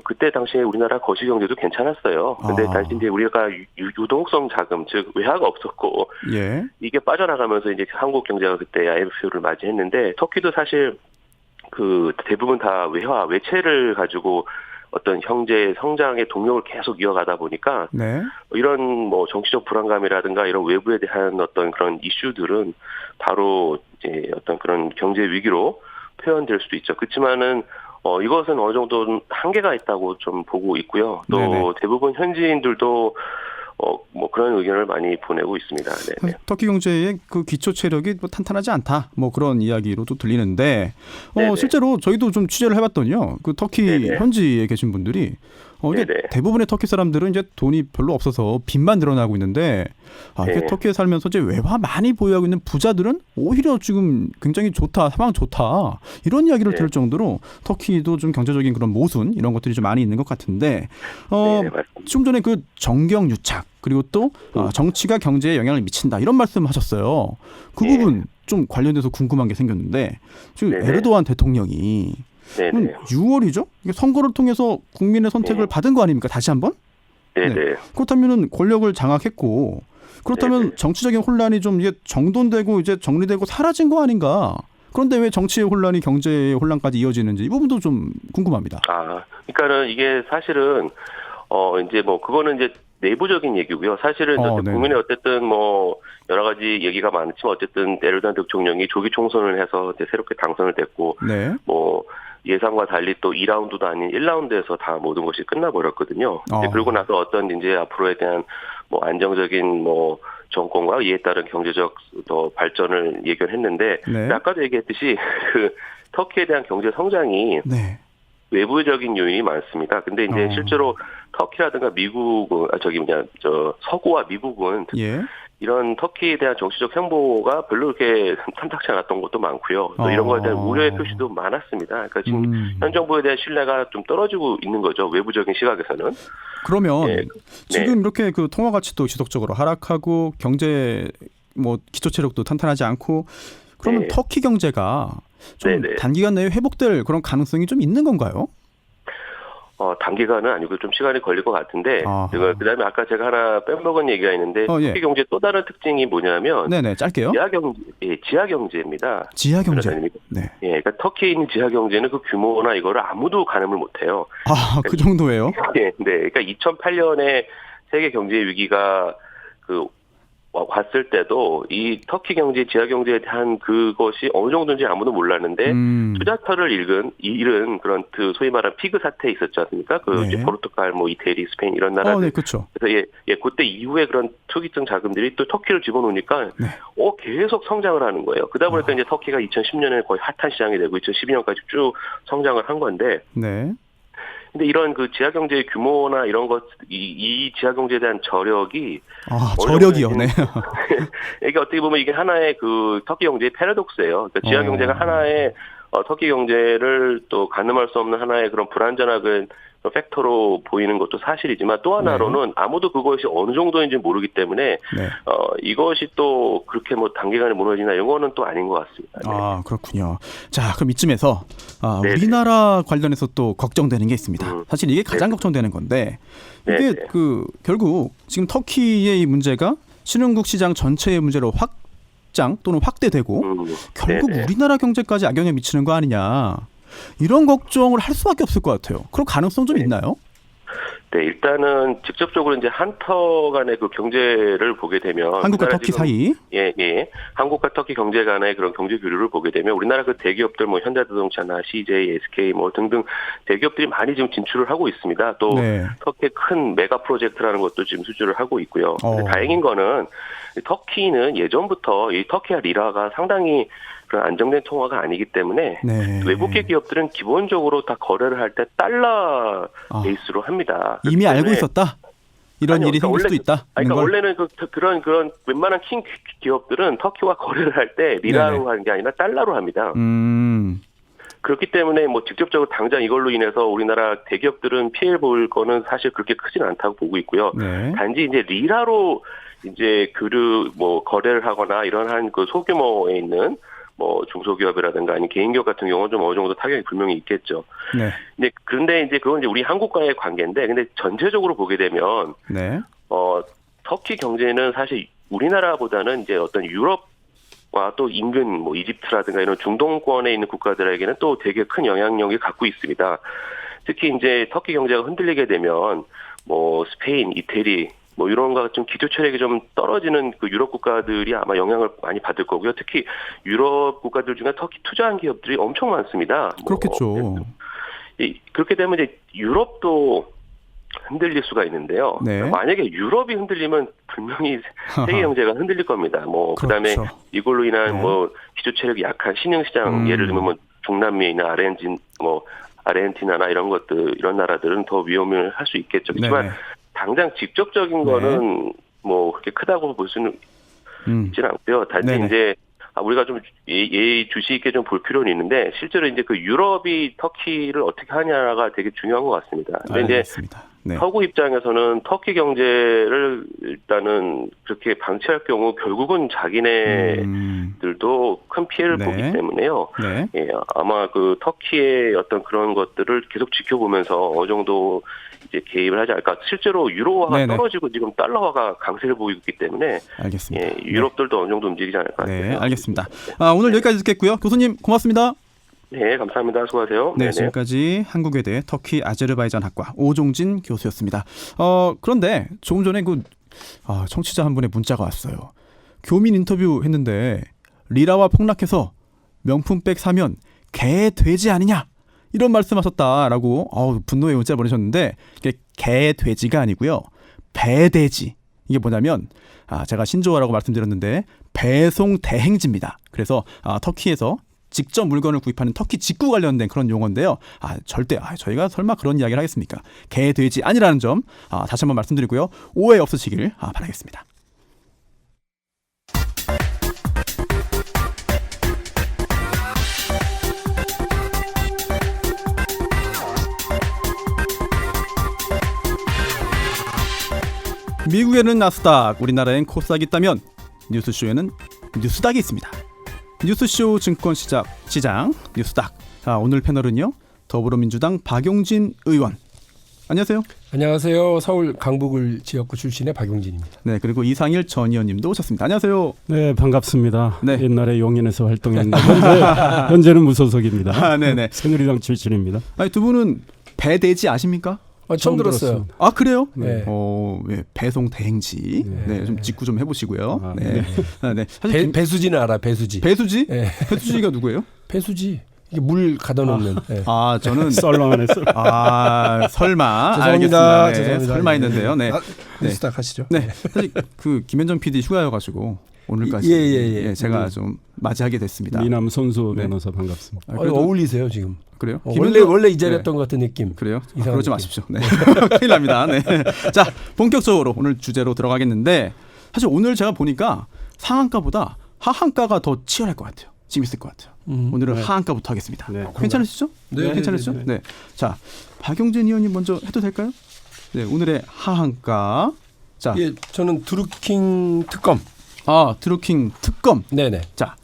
S11: 그때 당시에 우리나라 거시 경제도 괜찮았어요. 근데 단지 이제 우리가 유동성 자금 즉 외화가 없었고 이게 빠져나가면서 이제 한국 경제가 그때 IMF를 맞이했는데 터키도 사실 그 대부분 다 외채를 가지고 어떤 경제 성장의 동력을 계속 이어가다 보니까 이런 뭐 정치적 불안감이라든가 이런 외부에 대한 어떤 그런 이슈들은 바로 이제 어떤 그런 경제 위기로 표현될 수도 있죠. 그렇지만은 이것은 어느 정도 한계가 있다고 좀 보고 있고요. 또 대부분 현지인들도 뭐 그런 의견을 많이 보내고 있습니다.
S2: 터키 경제의 그 기초 체력이 뭐 탄탄하지 않다. 뭐 그런 이야기로도 들리는데 실제로 저희도 좀 취재를 해봤더니요. 그 터키 현지에 계신 분들이 이게 대부분의 터키 사람들은 이제 돈이 별로 없어서 빚만 늘어나고 있는데 이게 터키에 살면서 이제 외화 많이 보유하고 있는 부자들은 오히려 지금 굉장히 좋다, 상황 좋다 이런 이야기를 들을 정도로 터키도 좀 경제적인 그런 모순 이런 것들이 좀 많이 있는 것 같은데 좀 전에 그 정경유착 그리고 또 정치가 경제에 영향을 미친다 이런 말씀하셨어요. 그 부분 좀 관련돼서 궁금한 게 생겼는데 지금 에르도안 대통령이 6월이죠? 선거를 통해서 국민의 선택을 받은 거 아닙니까? 다시 한번? 그렇다면은 권력을 장악했고 그렇다면 정치적인 혼란이 좀 이게 정돈되고 이제 정리되고 사라진 거 아닌가? 그런데 왜 정치의 혼란이 경제의 혼란까지 이어지는지 이 부분도 좀 궁금합니다.
S11: 그러니까는 이게 사실은 이제 뭐 그거는 이제 내부적인 얘기고요. 사실은 국민의 어쨌든 뭐 여러 가지 얘기가 많지만 어쨌든 에르도안 대통령이 조기 총선을 해서 이제 새롭게 당선을 됐고 뭐 예상과 달리 또 2라운드도 아닌 1라운드에서 다 모든 것이 끝나버렸거든요. 그러고 나서 어떤 이제 앞으로에 대한 뭐 안정적인 뭐 정권과 이에 따른 경제적 또 발전을 예견했는데 아까도 얘기했듯이 그 터키에 대한 경제 성장이 외부적인 요인이 많습니다. 근데 이제 실제로 터키라든가 미국은 서구와 미국은 이런 터키에 대한 정치적 행보가 별로 그렇게 탐탁치 않았던 것도 많고요. 또 이런 거에 대한 우려의 표시도 많았습니다. 그러니까 지금 현 정부에 대한 신뢰가 좀 떨어지고 있는 거죠. 외부적인 시각에서는.
S2: 그러면 지금 이렇게 그 통화 가치도 지속적으로 하락하고 경제 뭐 기초 체력도 탄탄하지 않고 그러면 터키 경제가 좀 단기간 내에 회복될 그런 가능성이 좀 있는 건가요?
S11: 단기간은 아니고 좀 시간이 걸릴 것 같은데, 그다음에 아까 제가 하나 빼먹은 얘기가 있는데, 터키 경제 또 다른 특징이 뭐냐면,
S2: 짧게요.
S11: 지하 경제입니다.
S2: 지하 경제.
S11: 그러니까 터키에 있는 지하 경제는 그 규모나 이거를 아무도 가늠을 못해요.
S2: 그 정도예요?
S11: 그러니까 2008년에 세계 경제 위기가 왔을 때도 이 터키 경제, 지하 경제에 대한 그것이 어느 정도인지 아무도 몰랐는데 투자처를 잃은 그런 그 소위 말하는 피그 사태 있었지 않습니까? 이제 포르투갈, 뭐 이태리, 스페인 이런 나라들.
S2: 그렇죠.
S11: 그래서 그때 이후에 그런 투기성 자금들이 또 터키를 집어넣으니까 계속 성장을 하는 거예요. 그러다 보니까 이제 터키가 2010년에 거의 핫한 시장이 되고 2012년까지 쭉 성장을 한 건데. 근데 이런 그 지하 경제의 규모나 이런 것, 이 지하 경제에 대한 저력이
S2: 저력이요, 네.
S11: 이게 어떻게 보면 이게 하나의 그 터키 경제의 패러독스예요. 그러니까 지하 경제가 하나의 터키 경제를 또 가늠할 수 없는 하나의 그런 불안전한 팩터로 보이는 것도 사실이지만 또 하나로는 아무도 그것이 어느 정도인지 모르기 때문에 이것이 또 그렇게 뭐 단기간에 무너지나 이런 거는 또 아닌 것 같습니다. 네.
S2: 아, 그렇군요. 자, 그럼 이쯤에서 우리나라 관련해서 또 걱정되는 게 있습니다. 사실 이게 가장 걱정되는 건데 이게 그 결국 지금 터키의 이 문제가 신흥국 시장 전체의 문제로 확장 또는 확대되고 결국 우리나라 경제까지 악영향 미치는 거 아니냐. 이런 걱정을 할 수밖에 없을 것 같아요. 그런 가능성 좀 있나요?
S11: 네, 일단은 직접적으로 이제 한터 간의 그 경제를 보게 되면
S2: 한국과 터키 사이,
S11: 한국과 터키 경제 간의 그런 경제 교류를 보게 되면 우리나라 그 대기업들 뭐 현대자동차나 CJ, SK 뭐 등등 대기업들이 많이 지금 진출을 하고 있습니다. 또 터키의 큰 메가 프로젝트라는 것도 지금 수주를 하고 있고요. 다행인 거는 터키는 예전부터 이 터키와 리라가 상당히 그런 안정된 통화가 아니기 때문에 외국계 기업들은 기본적으로 다 거래를 할 때 달러 베이스로 합니다.
S2: 이미 알고 있었다? 이런 일이 생길 수도 있다?
S11: 그러니까 원래는 그런 웬만한 킹 기업들은 터키와 거래를 할 때 리라로 하는 게 아니라 달러로 합니다. 그렇기 때문에 뭐 직접적으로 당장 이걸로 인해서 우리나라 대기업들은 피해를 볼 거는 사실 그렇게 크진 않다고 보고 있고요. 단지 이제 리라로 이제 뭐 거래를 하거나 이런 한 그 소규모에 있는 뭐 중소기업이라든가 아니 개인기업 같은 경우는 좀 어느 정도 타격이 분명히 있겠죠. 근데 그런데 이제 그건 이제 우리 한국과의 관계인데, 근데 전체적으로 보게 되면 터키 경제는 사실 우리나라보다는 이제 어떤 유럽과 또 인근 뭐 이집트라든가 이런 중동권에 있는 국가들에게는 또 되게 큰 영향력이 갖고 있습니다. 특히 이제 터키 경제가 흔들리게 되면 뭐 스페인, 이태리 뭐 이런 거 좀 기초 체력이 좀 떨어지는 그 유럽 국가들이 아마 영향을 많이 받을 거고요. 특히 유럽 국가들 중에 터키 투자한 기업들이 엄청 많습니다.
S2: 그렇겠죠.
S11: 그렇게 되면 이제 유럽도 흔들릴 수가 있는데요. 만약에 유럽이 흔들리면 분명히 세계 경제가 흔들릴 겁니다. 뭐 그다음에 이걸로 인한 뭐 기초 체력이 약한 신흥 시장, 예를 들면 뭐 중남미에 있는 아르헨티나나 이런 것들, 이런 나라들은 더 위험을 할 수 있겠죠. 그렇지만 당장 직접적인 거는 뭐 그렇게 크다고 볼 수는 있지는 않고요. 단지 이제 우리가 좀 주시 있게 좀 볼 필요는 있는데, 실제로 이제 그 유럽이 터키를 어떻게 하냐가 되게 중요한 것 같습니다. 근데 이제 서구 입장에서는 터키 경제를 일단은 그렇게 방치할 경우 결국은 자기네들도 큰 피해를 보기 때문에요. 아마 그 터키의 어떤 그런 것들을 계속 지켜보면서 어느 정도 이제 개입을 하지 않을까. 실제로 유로화가 떨어지고 지금 달러화가 강세를 보이고 있기 때문에 유럽들도 어느 정도 움직이지 않을까.
S2: 알겠습니다. 오늘 여기까지 듣겠고요. 교수님 고맙습니다.
S11: 네, 감사합니다. 수고하세요.
S2: 지금까지 한국외대 터키 아제르바이잔 학과 오종진 교수였습니다. 그런데 조금 전에 청취자 한 분의 문자가 왔어요. 교민 인터뷰 했는데 리라와 폭락해서 명품백 사면 개 돼지 아니냐? 이런 말씀하셨다라고 분노의 문자를 보내셨는데, 이게 개 돼지가 아니고요, 배돼지. 이게 뭐냐면 제가 신조어라고 말씀드렸는데 배송 대행지입니다. 그래서 터키에서 직접 물건을 구입하는 터키 직구 관련된 그런 용어인데요. 절대 저희가 설마 그런 이야기를 하겠습니까? 개 돼지 아니라는 점 다시 한번 말씀드리고요, 오해 없으시길 바라겠습니다. 미국에는 나스닥, 우리나라엔 코스닥이 있다면 뉴스쇼에는 뉴스닥이 있습니다. 뉴스쇼 증권시장 뉴스닥. 오늘 패널은요, 더불어민주당 박용진 의원. 안녕하세요.
S12: 안녕하세요. 서울 강북을 지역구 출신의 박용진입니다.
S2: 네, 그리고 이상일 전 의원님도 오셨습니다. 안녕하세요.
S13: 네, 반갑습니다. 옛날에 용인에서 활동했는데 현재는 무소속입니다.
S2: 네네.
S13: 새누리당 출신입니다.
S2: 두 분은 배돼지 아십니까?
S12: 처음 들었어요.
S2: 그래요?
S12: 네.
S2: 배송 대행지. 좀 직구 좀 해보시고요.
S12: 사실 배수지는 알아. 배수지.
S2: 배수지? 배수지가 누구예요?
S12: 배수지. 이게 물 가둬 놓는.
S2: 저는
S13: 썰렁하네.
S2: 설마.
S12: 죄송합니다.
S2: 알겠습니다. 설마 했는데요.
S12: 뉴스닥 하시죠.
S2: 사실 김현정 PD 휴가여가지고 오늘까지
S12: 예.
S2: 제가 좀 맞이하게 됐습니다.
S13: 미남 손수 변호사 반갑습니다.
S12: 어울리세요 지금.
S2: 그래요?
S12: 원래 이 자리였던 것 같은 느낌.
S2: 그래요? 그러지 마십시오. 네. 큰일 납니다. 네. 자, 본격적으로 오늘 주제로 들어가겠는데 사실 오늘 제가 보니까 상한가보다 하한가가 더 치열할 것 같아요. 재밌을 것 같아요. 오늘은 하한가부터 하겠습니다. 네. 괜찮으시죠?
S12: 네.
S2: 괜찮으시죠? 네. 자, 박용진 의원님 먼저 해도 될까요? 네, 오늘의 하한가. 자,
S12: 예, 저는 드루킹 특검.
S2: 드루킹 특검.
S12: 네네.
S2: 자,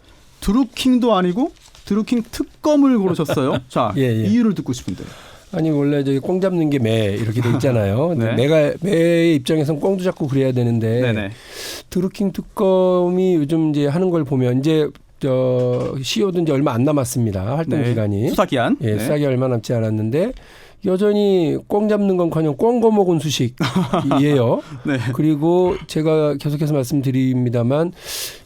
S2: 드루킹도 아니고 드루킹 특검을 고르셨어요. 자, 이유를 듣고 싶은데.
S12: 아니 원래 저기 꽁 잡는 게 매 이렇게 돼 있잖아요.
S2: 네.
S12: 매의 입장에서는 꽁도 잡고 그래야 되는데
S2: 네네.
S12: 드루킹 특검이 요즘 이제 하는 걸 보면 이제 CEO도 이제 얼마 안 남았습니다. 활동 기간이.
S2: 수사 기한.
S12: 예, 수사 기한 얼마 남지 않았는데 여전히 꽁 잡는 건커녕 꽁 거먹은 수식이에요.
S2: 네.
S12: 그리고 제가 계속해서 말씀드립니다만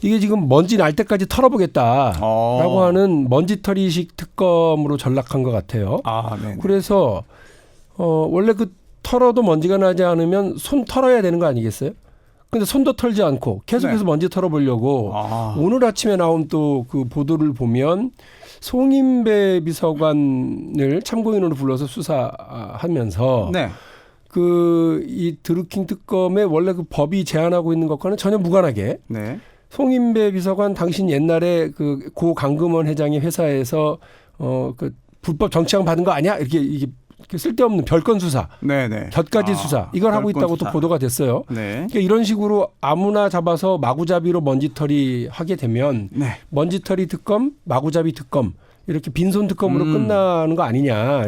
S12: 이게 지금 먼지 날 때까지 털어보겠다라고 하는 먼지털이식 특검으로 전락한 것 같아요. 그래서 원래 그 털어도 먼지가 나지 않으면 손 털어야 되는 거 아니겠어요? 근데 손도 털지 않고 계속해서 먼지 털어보려고 오늘 아침에 나온 또 그 보도를 보면 송인배 비서관을 참고인으로 불러서 수사하면서 이 드루킹 특검에 원래 그 법이 제한하고 있는 것과는 전혀 무관하게 송인배 비서관 당신 옛날에 고 강금원 회장의 회사에서 그 불법 정치자금 받은 거 아니야? 이렇게 쓸데없는 별건 수사, 곁가지 수사 이걸 하고 있다고 또 보도가 됐어요. 그러니까 이런 식으로 아무나 잡아서 마구잡이로 먼지털이 하게 되면 먼지털이 특검, 마구잡이 특검 이렇게 빈손 특검으로 끝나는 거 아니냐.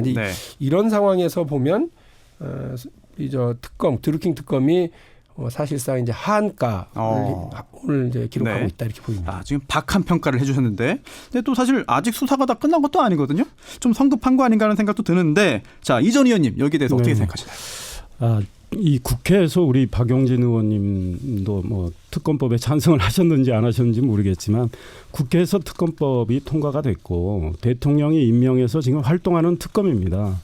S12: 이런 상황에서 보면 드루킹 특검이 사실상 이제 하한가를 오늘 이제 기록하고 있다 이렇게 보입니다.
S2: 지금 박한 평가를 해주셨는데, 근데 또 사실 아직 수사가 다 끝난 것도 아니거든요. 좀 성급한 거 아닌가 하는 생각도 드는데, 자 이전 의원님 여기에 대해서 어떻게 생각하시나요?
S13: 이 국회에서 우리 박용진 의원님도 뭐 특검법에 찬성을 하셨는지 안 하셨는지 모르겠지만 국회에서 특검법이 통과가 됐고 대통령이 임명해서 지금 활동하는 특검입니다.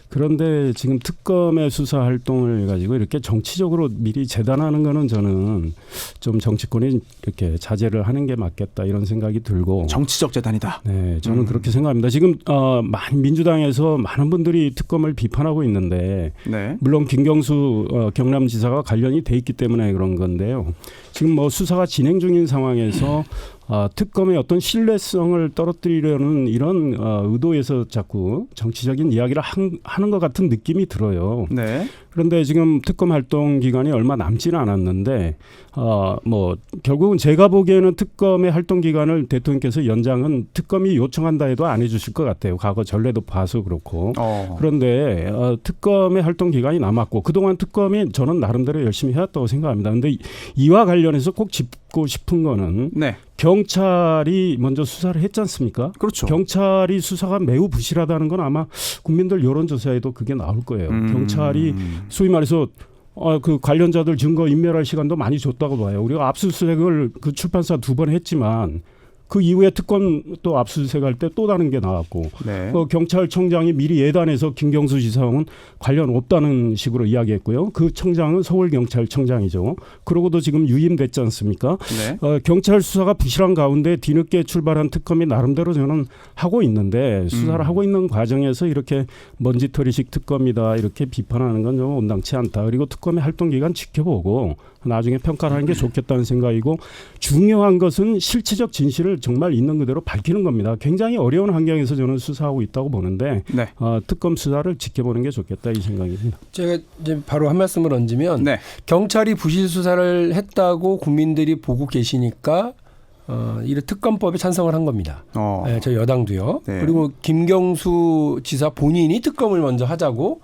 S13: 그런데 지금 특검의 수사 활동을 가지고 이렇게 정치적으로 미리 재단하는 거는 저는 좀 정치권이 이렇게 자제를 하는 게 맞겠다 이런 생각이 들고.
S2: 정치적 재단이다.
S13: 네, 저는 그렇게 생각합니다. 지금 민주당에서 많은 분들이 특검을 비판하고 있는데 물론 김경수 경남지사가 관련이 돼 있기 때문에 그런 건데요. 지금 뭐 수사가 진행 중인 상황에서 특검의 어떤 신뢰성을 떨어뜨리려는 이런 의도에서 자꾸 정치적인 이야기를 하는 것 같은 느낌이 들어요. 그런데 지금 특검 활동 기간이 얼마 남지는 않았는데 뭐 결국은 제가 보기에는 특검의 활동 기간을 대통령께서 연장은 특검이 요청한다 해도 안 해주실 것 같아요. 과거 전례도 봐서 그렇고. 그런데 특검의 활동 기간이 남았고 그동안 특검이 저는 나름대로 열심히 해왔다고 생각합니다. 그런데 이와 관련해서 꼭 짚고 싶은 거는 경찰이 먼저 수사를 했지 않습니까?
S2: 그렇죠.
S13: 경찰이 수사가 매우 부실하다는 건 아마 국민들 여론조사에도 그게 나올 거예요. 경찰이 소위 말해서 그 관련자들 증거 인멸할 시간도 많이 줬다고 봐요. 우리가 압수수색을 그 출판사 2번 했지만 그 이후에 특검 또 압수수색할 때 또 다른 게 나왔고 그 경찰청장이 미리 예단해서 김경수 지사는 관련 없다는 식으로 이야기했고요. 그 청장은 서울경찰청장이죠. 그러고도 지금 유임됐지 않습니까? 경찰 수사가 부실한 가운데 뒤늦게 출발한 특검이 나름대로 저는 하고 있는데 수사를 하고 있는 과정에서 이렇게 먼지털이식 특검이다 이렇게 비판하는 건 좀 온당치 않다. 그리고 특검의 활동 기간 지켜보고 나중에 평가를 하는 게 좋겠다는 생각이고 중요한 것은 실체적 진실을 정말 있는 그대로 밝히는 겁니다. 굉장히 어려운 환경에서 저는 수사하고 있다고 보는데 특검 수사를 지켜보는 게 좋겠다 이 생각입니다.
S12: 제가 이제 바로 한 말씀을 얹으면 경찰이 부실 수사를 했다고 국민들이 보고 계시니까 이런 특검법에 찬성을 한 겁니다. 저희 여당도요. 그리고 김경수 지사 본인이 특검을 먼저 하자고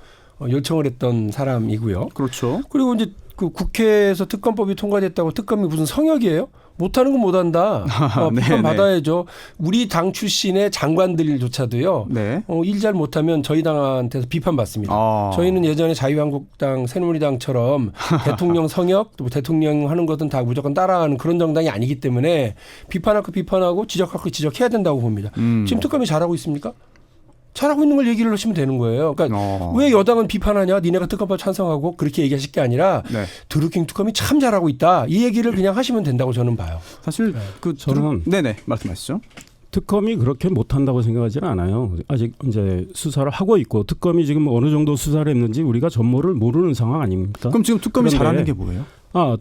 S12: 요청을 했던 사람이고요.
S2: 그렇죠.
S12: 그리고 이제 그 국회에서 특검법이 통과됐다고 특검이 무슨 성역이에요? 못하는 건 못한다. 비판 받아야죠. 우리 당 출신의 장관들조차도요. 일 잘 못하면 저희 당한테서 비판받습니다. 저희는 예전에 자유한국당, 새누리당처럼 대통령 성역, 또 대통령 하는 것은 다 무조건 따라하는 그런 정당이 아니기 때문에 비판할 거 비판하고 지적할 거 지적해야 된다고 봅니다. 지금 특검이 잘하고 있습니까? 잘하고 있는 걸 얘기를 하시면 되는 거예요. 그러니까 왜 여당은 비판하냐? 니네가 특검법 찬성하고 그렇게 얘기하실 게 아니라 드루킹 특검이 참 잘하고 있다. 이 얘기를 그냥 하시면 된다고 저는 봐요.
S2: 사실
S12: 저는
S2: 네네 말씀하시죠.
S13: 특검이 그렇게 못한다고 생각하지는 않아요. 아직 이제 수사를 하고 있고 특검이 지금 어느 정도 수사를 했는지 우리가 전모를 모르는 상황 아닙니까?
S2: 그럼 지금 특검이 잘하는 게 뭐예요?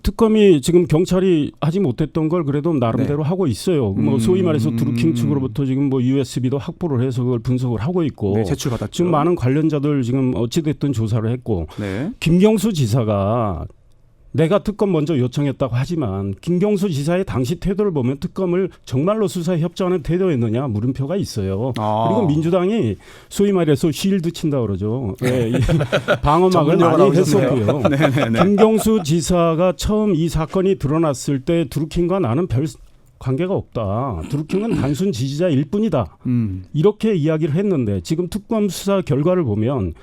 S13: 특검이 지금 경찰이 하지 못했던 걸 그래도 나름대로 하고 있어요. 뭐 소위 말해서 드루킹 측으로부터 지금 뭐 USB도 확보를 해서 그걸 분석을 하고 있고
S2: 제출받았죠.
S13: 지금 많은 관련자들 지금 어찌됐든 조사를 했고 김경수 지사가 내가 특검 먼저 요청했다고 하지만 김경수 지사의 당시 태도를 보면 특검을 정말로 수사에 협조하는 태도였느냐 물음표가 있어요. 그리고 민주당이 소위 말해서 쉴드 친다 그러죠. 방어막을 많이 했었고요. 김경수 지사가 처음 이 사건이 드러났을 때 드루킹과 나는 별 관계가 없다. 드루킹은 단순 지지자일 뿐이다. 이렇게 이야기를 했는데 지금 특검 수사 결과를 보면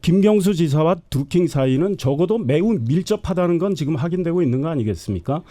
S13: 김경수 지사와 드루킹 사이는 적어도 매우 밀접하다는 건 지금 확인되고 있는 거 아니겠습니까?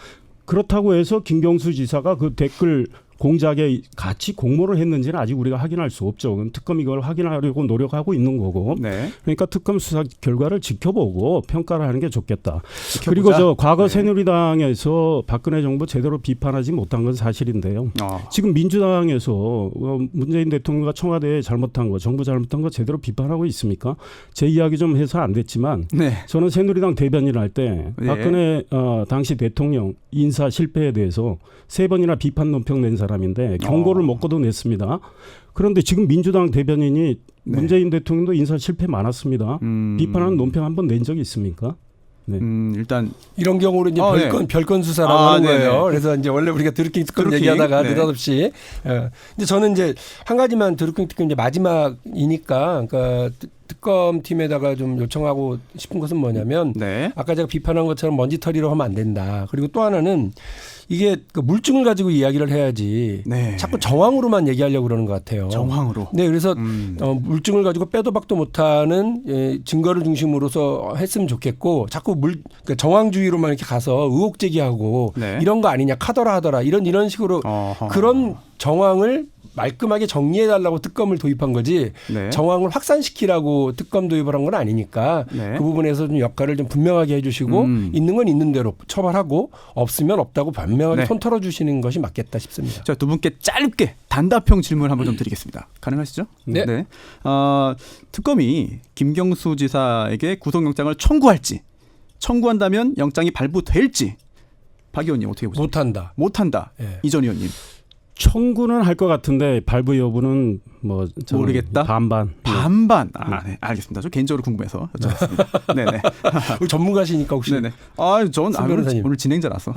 S13: 그렇다고 해서 김경수 지사가 그 댓글 공작에 같이 공모를 했는지는 아직 우리가 확인할 수 없죠. 특검이 이걸 확인하려고 노력하고 있는 거고. 그러니까 특검 수사 결과를 지켜보고 평가를 하는 게 좋겠다. 그리고 과거 새누리당에서 박근혜 정부 제대로 비판하지 못한 건 사실인데요. 지금 민주당에서 문재인 대통령과 청와대에 잘못한 거, 정부 잘못한 거 제대로 비판하고 있습니까? 제 이야기 좀 해서 안 됐지만 저는 새누리당 대변인 할 때 박근혜 당시 대통령 인사 실패에 대해서 3번이나 비판 논평 낸 사람인데 경고를 먹고도 냈습니다. 그런데 지금 민주당 대변인이 문재인 대통령도 인사 실패 많았습니다. 비판하는 논평 한번 낸 적이 있습니까?
S2: 일단
S12: 이런 경우는 이제 별건 수사라고 하는 거예요. 그래서 이제 원래 우리가 드루킹 특검 얘기하다가 느닷없이. 근데 저는 이제 한 가지만 드루킹 특검 이제 마지막이니까 그러니까 특검 팀에다가 좀 요청하고 싶은 것은 뭐냐면 아까 제가 비판한 것처럼 먼지털이로 하면 안 된다. 그리고 또 하나는 이게 그 물증을 가지고 이야기를 해야지 자꾸 정황으로만 얘기하려고 그러는 것 같아요.
S2: 정황으로.
S12: 그래서 물증을 가지고 빼도 박도 못하는 증거를 중심으로서 했으면 좋겠고 자꾸 그러니까 정황주의로만 이렇게 가서 의혹 제기하고 이런 거 아니냐 카더라 하더라 이런 식으로 그런 정황을 말끔하게 정리해달라고 특검을 도입한 거지 정황을 확산시키라고 특검 도입을 한 건 아니니까 그 부분에서 좀 역할을 좀 분명하게 해주시고 있는 건 있는 대로 처벌하고 없으면 없다고 분명하게 손 털어주시는 것이 맞겠다 싶습니다.
S2: 자, 두 분께 짧게 단답형 질문 한번 좀 드리겠습니다. 가능하시죠?
S12: 네.
S2: 특검이 김경수 지사에게 구속영장을 청구할지 청구한다면 영장이 발부될지 박 의원님 어떻게 보십니까?
S12: 못한다.
S2: 이전 의원님.
S13: 청구는 할 것 같은데 발부 여부는 뭐
S2: 모르겠다.
S13: 반반.
S2: 네, 알겠습니다. 저 개인적으로 궁금해서 여쭤봤습니다. 네네.
S12: 우리 전문가시니까 혹시.
S2: 네네. 저는 오늘 진행자라서.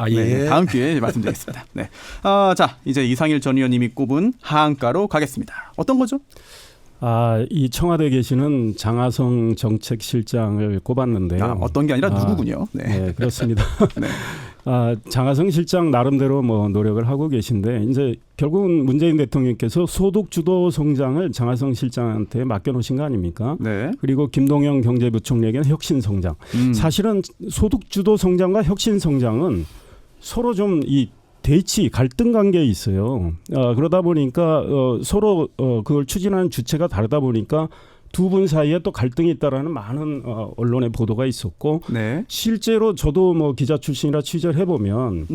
S2: 다음 기회에 말씀드리겠습니다. 네. 자, 이제 이상일 전 의원님이 꼽은 하한가로 가겠습니다. 어떤 거죠?
S13: 이 청와대에 계시는 장하성 정책실장을 꼽았는데요.
S2: 어떤 게 아니라 누구군요.
S13: 네, 그렇습니다. 장하성 실장 나름대로 뭐 노력을 하고 계신데 이제 결국은 문재인 대통령께서 소득 주도 성장을 장하성 실장한테 맡겨놓으신 거 아닙니까? 그리고 김동연 경제부총리에게는 혁신 성장. 사실은 소득 주도 성장과 혁신 성장은 서로 좀 이 대치 갈등 관계에 있어요. 그러다 보니까 서로 그걸 추진하는 주체가 다르다 보니까 두 분 사이에 또 갈등이 있다라는 많은 언론의 보도가 있었고 실제로 저도 뭐 기자 출신이라 취재를 해보면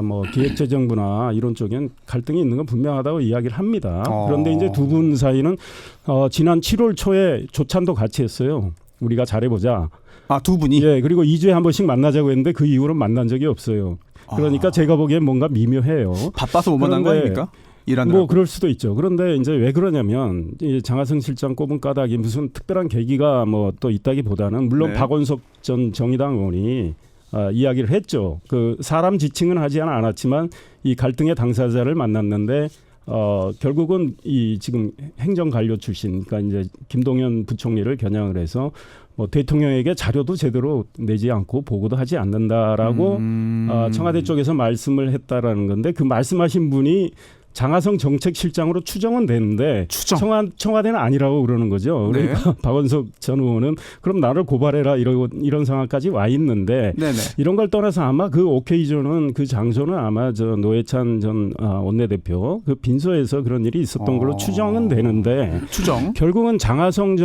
S13: 뭐 기획재정부나 이런 쪽엔 갈등이 있는 건 분명하다고 이야기를 합니다. 그런데 이제 두 분 사이는 지난 7월 초에 조찬도 같이 했어요. 우리가 잘해보자.
S2: 두 분이?
S13: 그리고 2주에 한 번씩 만나자고 했는데 그 이후로는 만난 적이 없어요. 그러니까 제가 보기엔 뭔가 미묘해요.
S2: 바빠서 못 만난 거 아닙니까?
S13: 뭐 그럴 수도 있죠. 그런데 이제 왜 그러냐면 이 장하성 실장 꼽은 까닭이 무슨 특별한 계기가 뭐 또 있다기보다는 물론 박원석 전 정의당 의원이 이야기를 했죠. 그 사람 지칭은 하지 않았지만 이 갈등의 당사자를 만났는데 결국은 이 지금 행정관료 출신, 그러니까 이제 김동연 부총리를 겨냥을 해서 뭐 대통령에게 자료도 제대로 내지 않고 보고도 하지 않는다라고 청와대 쪽에서 말씀을 했다라는 건데 그 말씀하신 분이 장하성 정책실장으로 추정은 되는데 청와대는 아니라고 그러는 거죠. 그러니까 네. 박원석 전 의원은 그럼 나를 고발해라 이런 상황까지 와 있는데 네네. 이런 걸 떠나서 아마 그 오케이전은 그 장소는 아마 저 노회찬 전 원내대표 그 빈소에서 그런 일이 있었던 걸로 추정은 되는데 결국은 장하성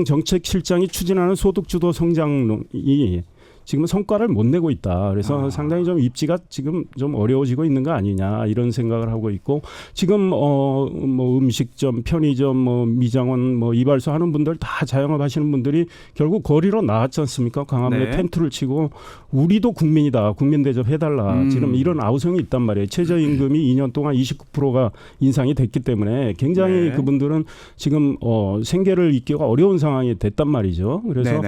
S13: 정책실장이 추진하는 소득주도 성장이 지금 성과를 못 내고 있다. 그래서 상당히 좀 입지가 지금 좀 어려워지고 있는 거 아니냐 이런 생각을 하고 있고 지금 뭐 음식점, 편의점, 뭐 미장원, 뭐 이발소 하는 분들 다 자영업 하시는 분들이 결국 거리로 나왔지 않습니까? 광화문에 텐트를 치고 우리도 국민이다. 국민 대접해달라. 지금 이런 아우성이 있단 말이에요. 최저임금이 2년 동안 29%가 인상이 됐기 때문에 굉장히 그분들은 지금 생계를 잇기가 어려운 상황이 됐단 말이죠. 그래서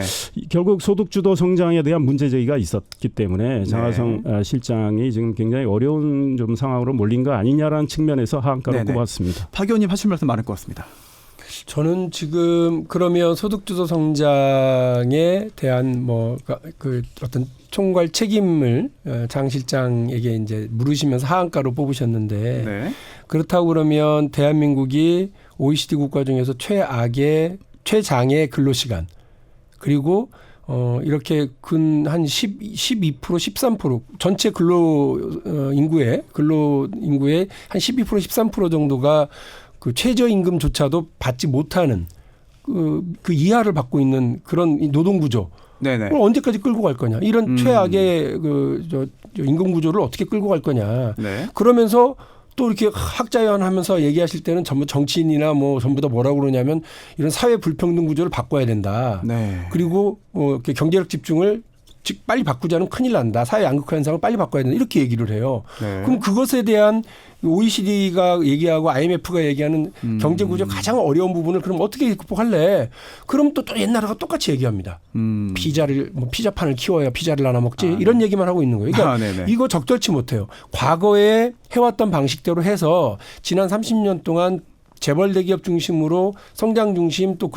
S13: 결국 소득주도 성장에 대한 문제 제기가 있었기 때문에 장하성 실장이 지금 굉장히 어려운 좀 상황으로 몰린 거 아니냐라는 측면에서 하한가로 꼽았습니다.
S2: 박 의원님 하실 말씀 많을 것 같습니다.
S12: 저는 지금 그러면 소득주도 성장에 대한 뭐 그 어떤 총괄 책임을 장 실장에게 이제 물으시면서 하한가로 뽑으셨는데 그렇다고 그러면 대한민국이 OECD 국가 중에서 최장의 근로시간 그리고 이렇게 한 12%, 13% 전체 근로 인구의 한 12%, 13% 정도가 그 최저임금조차도 받지 못하는 그 이하를 받고 있는 그런 노동 구조. 그걸 언제까지 끌고 갈 거냐? 이런 최악의 임금 구조를 어떻게 끌고 갈 거냐? 그러면서 또 이렇게 학자연하면서 얘기하실 때는 전부 정치인이나 뭐 전부 다 뭐라고 그러냐면 이런 사회 불평등 구조를 바꿔야 된다. 그리고 이렇게 경제력 집중을 빨리 바꾸자는 큰일 난다. 사회 양극화 현상을 빨리 바꿔야 된다. 이렇게 얘기를 해요. 그럼 그것에 대한 OECD가 얘기하고 IMF가 얘기하는 경제 구조 가장 어려운 부분을 그럼 어떻게 극복할래? 그럼 또 옛날과 똑같이 얘기합니다. 피자판을 키워야 피자를 나눠 먹지. 이런 얘기만 하고 있는 거예요. 그러니까 이거 적절치 못해요. 과거에 해왔던 방식대로 해서 지난 30년 동안 재벌 대기업 중심으로 성장 중심 또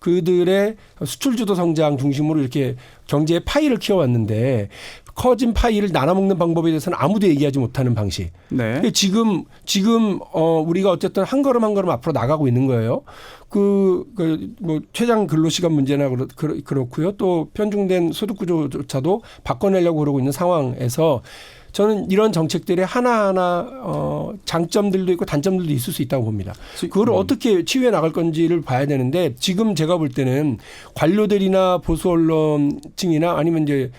S12: 그들의 수출주도 성장 중심으로 이렇게 경제의 파이를 키워왔는데 커진 파이를 나눠먹는 방법에 대해서는 아무도 얘기하지 못하는 방식. 지금 우리가 어쨌든 한 걸음 한 걸음 앞으로 나가고 있는 거예요. 뭐 최장 근로시간 문제나 그렇고요. 또 편중된 소득구조조차도 바꿔내려고 그러고 있는 상황에서 저는 이런 정책들의 하나하나 장점들도 있고 단점들도 있을 수 있다고 봅니다. 그걸 어떻게 치유해 나갈 건지를 봐야 되는데 지금 제가 볼 때는 관료들이나 보수 언론층이나 아니면 이제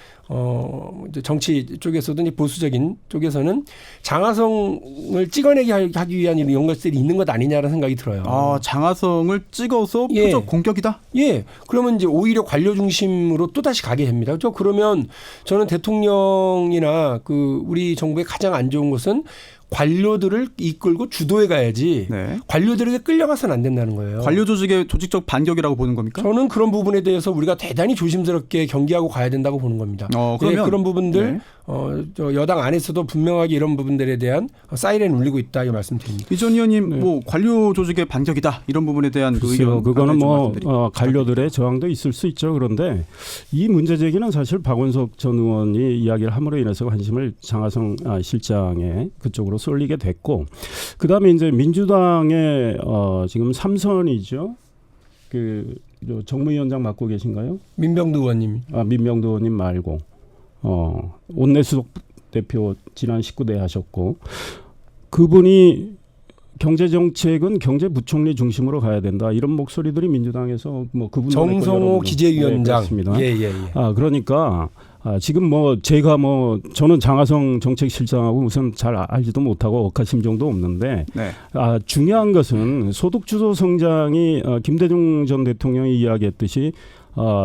S12: 정치 쪽에서도 보수적인 쪽에서는 장하성을 찍어내게 하기 위한 이런 것들이 있는 것 아니냐라는 생각이 들어요.
S2: 장하성을 찍어서 표적 공격이다?
S12: 예. 그러면 이제 오히려 관료 중심으로 또 다시 가게 됩니다. 그러면 저는 대통령이나 우리 정부의 가장 안 좋은 것은 관료들을 이끌고 주도해 가야지 관료들에게 끌려가서는 안 된다는 거예요.
S2: 관료 조직의 조직적 반격이라고 보는 겁니까?
S12: 저는 그런 부분에 대해서 우리가 대단히 조심스럽게 경계하고 가야 된다고 보는 겁니다. 그러면 그런 부분들 여당 안에서도 분명하게 이런 부분들에 대한 사이렌 울리고 있다 이 말씀드립니다.
S2: 이 전 의원님 뭐 관료 조직의 반격이다 이런 부분에 대한
S13: 의견 그거는 관료들의 저항도 있을 수 있죠. 그런데 이 문제 제기는 사실 박원석 전 의원이 이야기를 함으로 인해서 관심을 장하성 실장의 그쪽으로 쏠리게 됐고 그다음에 이제 민주당의 지금 3선이죠. 정무위원장 맡고 계신가요?
S12: 민병두 의원님.
S13: 민병두 의원님 말고 원내수석 대표 지난 19대 하셨고 그분이 경제정책은 경제부총리 중심으로 가야 된다 이런 목소리들이 민주당에서 뭐 그분
S12: 정성호 기재위원장.
S13: 예. 그러니까 지금 저는 장하성 정책실장하고 우선 잘 알지도 못하고 억하심정도 없는데 중요한 것은 소득주도 성장이 김대중 전 대통령이 이야기했듯이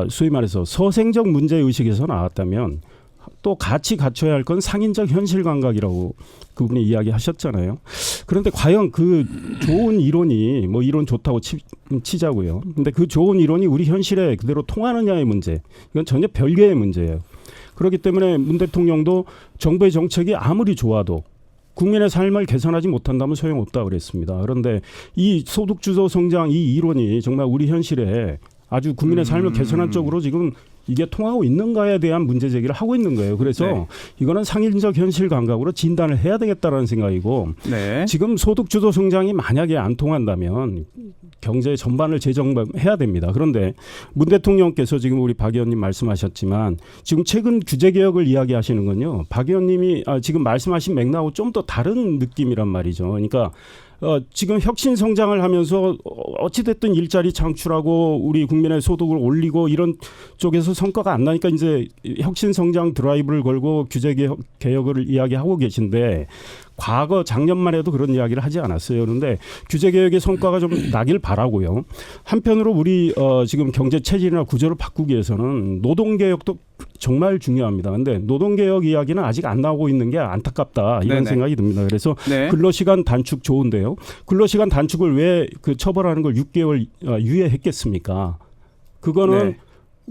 S13: 소위 말해서 서생적 문제의식에서 나왔다면 또 같이 갖춰야 할 건 상인적 현실 감각이라고 그분이 이야기하셨잖아요. 그런데 과연 그 좋은 이론이 이론 좋다고 치자고요. 근데 그 좋은 이론이 우리 현실에 그대로 통하느냐의 문제. 이건 전혀 별개의 문제예요. 그렇기 때문에 문 대통령도 정부의 정책이 아무리 좋아도 국민의 삶을 개선하지 못한다면 소용없다 그랬습니다. 그런데 이 소득주도 성장 이 이론이 정말 우리 현실에 아주 국민의 삶을 개선한 쪽으로 지금 이게 통하고 있는가에 대한 문제 제기를 하고 있는 거예요. 그래서 이거는 상인적 현실 감각으로 진단을 해야 되겠다라는 생각이고 지금 소득주도 성장이 만약에 안 통한다면 경제 전반을 재정비해야 됩니다. 그런데 문 대통령께서 지금 우리 박 의원님 말씀하셨지만 지금 최근 규제개혁을 이야기하시는 건요. 박 의원님이 지금 말씀하신 맥락하고 좀 더 다른 느낌이란 말이죠. 그러니까 지금 혁신 성장을 하면서 어찌됐든 일자리 창출하고 우리 국민의 소득을 올리고 이런 쪽에서 성과가 안 나니까 이제 혁신 성장 드라이브를 걸고 규제 개혁을 이야기하고 계신데 과거 작년만 해도 그런 이야기를 하지 않았어요. 그런데 규제 개혁의 성과가 좀 나길 바라고요. 한편으로 우리 지금 경제 체질이나 구조를 바꾸기 위해서는 노동 개혁도 정말 중요합니다. 그런데 노동 개혁 이야기는 아직 안 나오고 있는 게 안타깝다 이런 생각이 듭니다. 그래서 근로시간 단축 좋은데요. 근로시간 단축을 왜 그 처벌하는 걸 6개월 유예했겠습니까? 그거는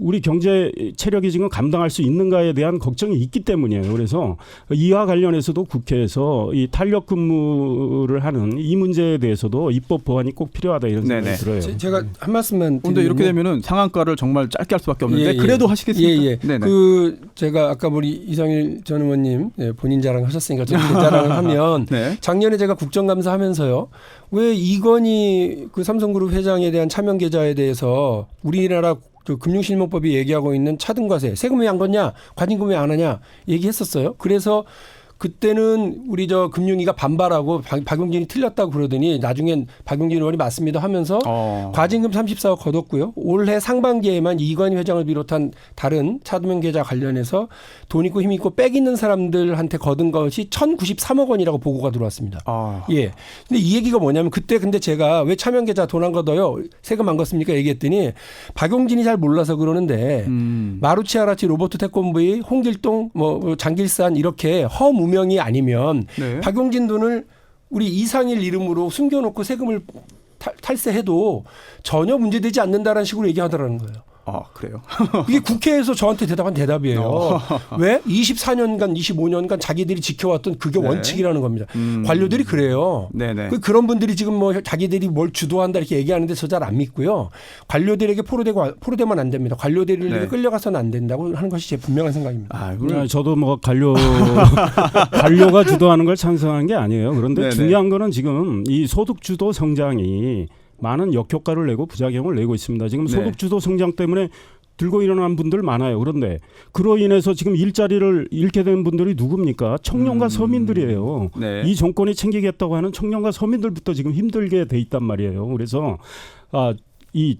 S13: 우리 경제 체력이 지금 감당할 수 있는가에 대한 걱정이 있기 때문이에요. 그래서 이와 관련해서도 국회에서 이 탄력 근무를 하는 이 문제에 대해서도 입법 보완이 꼭 필요하다 이런 생각이 들어요.
S12: 제가 한 말씀만.
S2: 그런데 이렇게 되면은 상한가를 정말 짧게 할 수밖에 없는데 그래도 하시겠습니까?
S12: 그 제가 아까 우리 이상일 전 의원님 본인 자랑하셨으니까 제 자랑을 하면 작년에 제가 국정감사하면서요. 왜 이건희 그 삼성그룹 회장에 대한 차명 계좌에 대해서 우리나라 그 금융실명법이 얘기하고 있는 차등과세 세금 왜 안 걷냐 과징금 왜 안 하냐 얘기했었어요. 그래서 그때는 우리 저 금융위가 반발하고 박용진이 틀렸다고 그러더니 나중엔 박용진 의원이 맞습니다 하면서 과징금 34억 걷었고요. 올해 상반기에만 이건희 회장을 비롯한 다른 차등 계좌 관련해서 돈 있고 힘 있고 빽 있는 사람들한테 걷은 것이 1,093억 원이라고 보고가 들어왔습니다. 예. 근데 이 얘기가 뭐냐면 그때 근데 제가 왜 차명 계좌 돈 안 걷어요? 세금 안 걷습니까? 얘기했더니 박용진이 잘 몰라서 그러는데 마루치아라치 로버트 태권브이 홍길동 뭐 장길산 이렇게 허무명이 아니면 박용진 돈을 우리 이상일 이름으로 숨겨놓고 세금을 탈세해도 전혀 문제되지 않는다라는 식으로 얘기하더라는 거예요.
S2: 그래요?
S12: 이게 국회에서 저한테 대답한 대답이에요. 왜? 24년간, 25년간 자기들이 지켜왔던 그게 원칙이라는 겁니다. 관료들이 그래요. 그런 분들이 지금 뭐 자기들이 뭘 주도한다 이렇게 얘기하는데 저 잘 안 믿고요. 관료들에게 포로되면 안 됩니다. 관료들에게 끌려가서는 안 된다고 하는 것이 제 분명한 생각입니다.
S13: 저도 뭐 관료가 주도하는 걸 찬성하는 게 아니에요. 그런데 중요한 거는 지금 이 소득 주도 성장이 많은 역효과를 내고 부작용을 내고 있습니다. 지금 소득주도 성장 때문에 들고 일어난 분들 많아요. 그런데 그로 인해서 지금 일자리를 잃게 된 분들이 누굽니까? 청년과 서민들이에요. 이 정권이 챙기겠다고 하는 청년과 서민들부터 지금 힘들게 돼 있단 말이에요. 그래서 이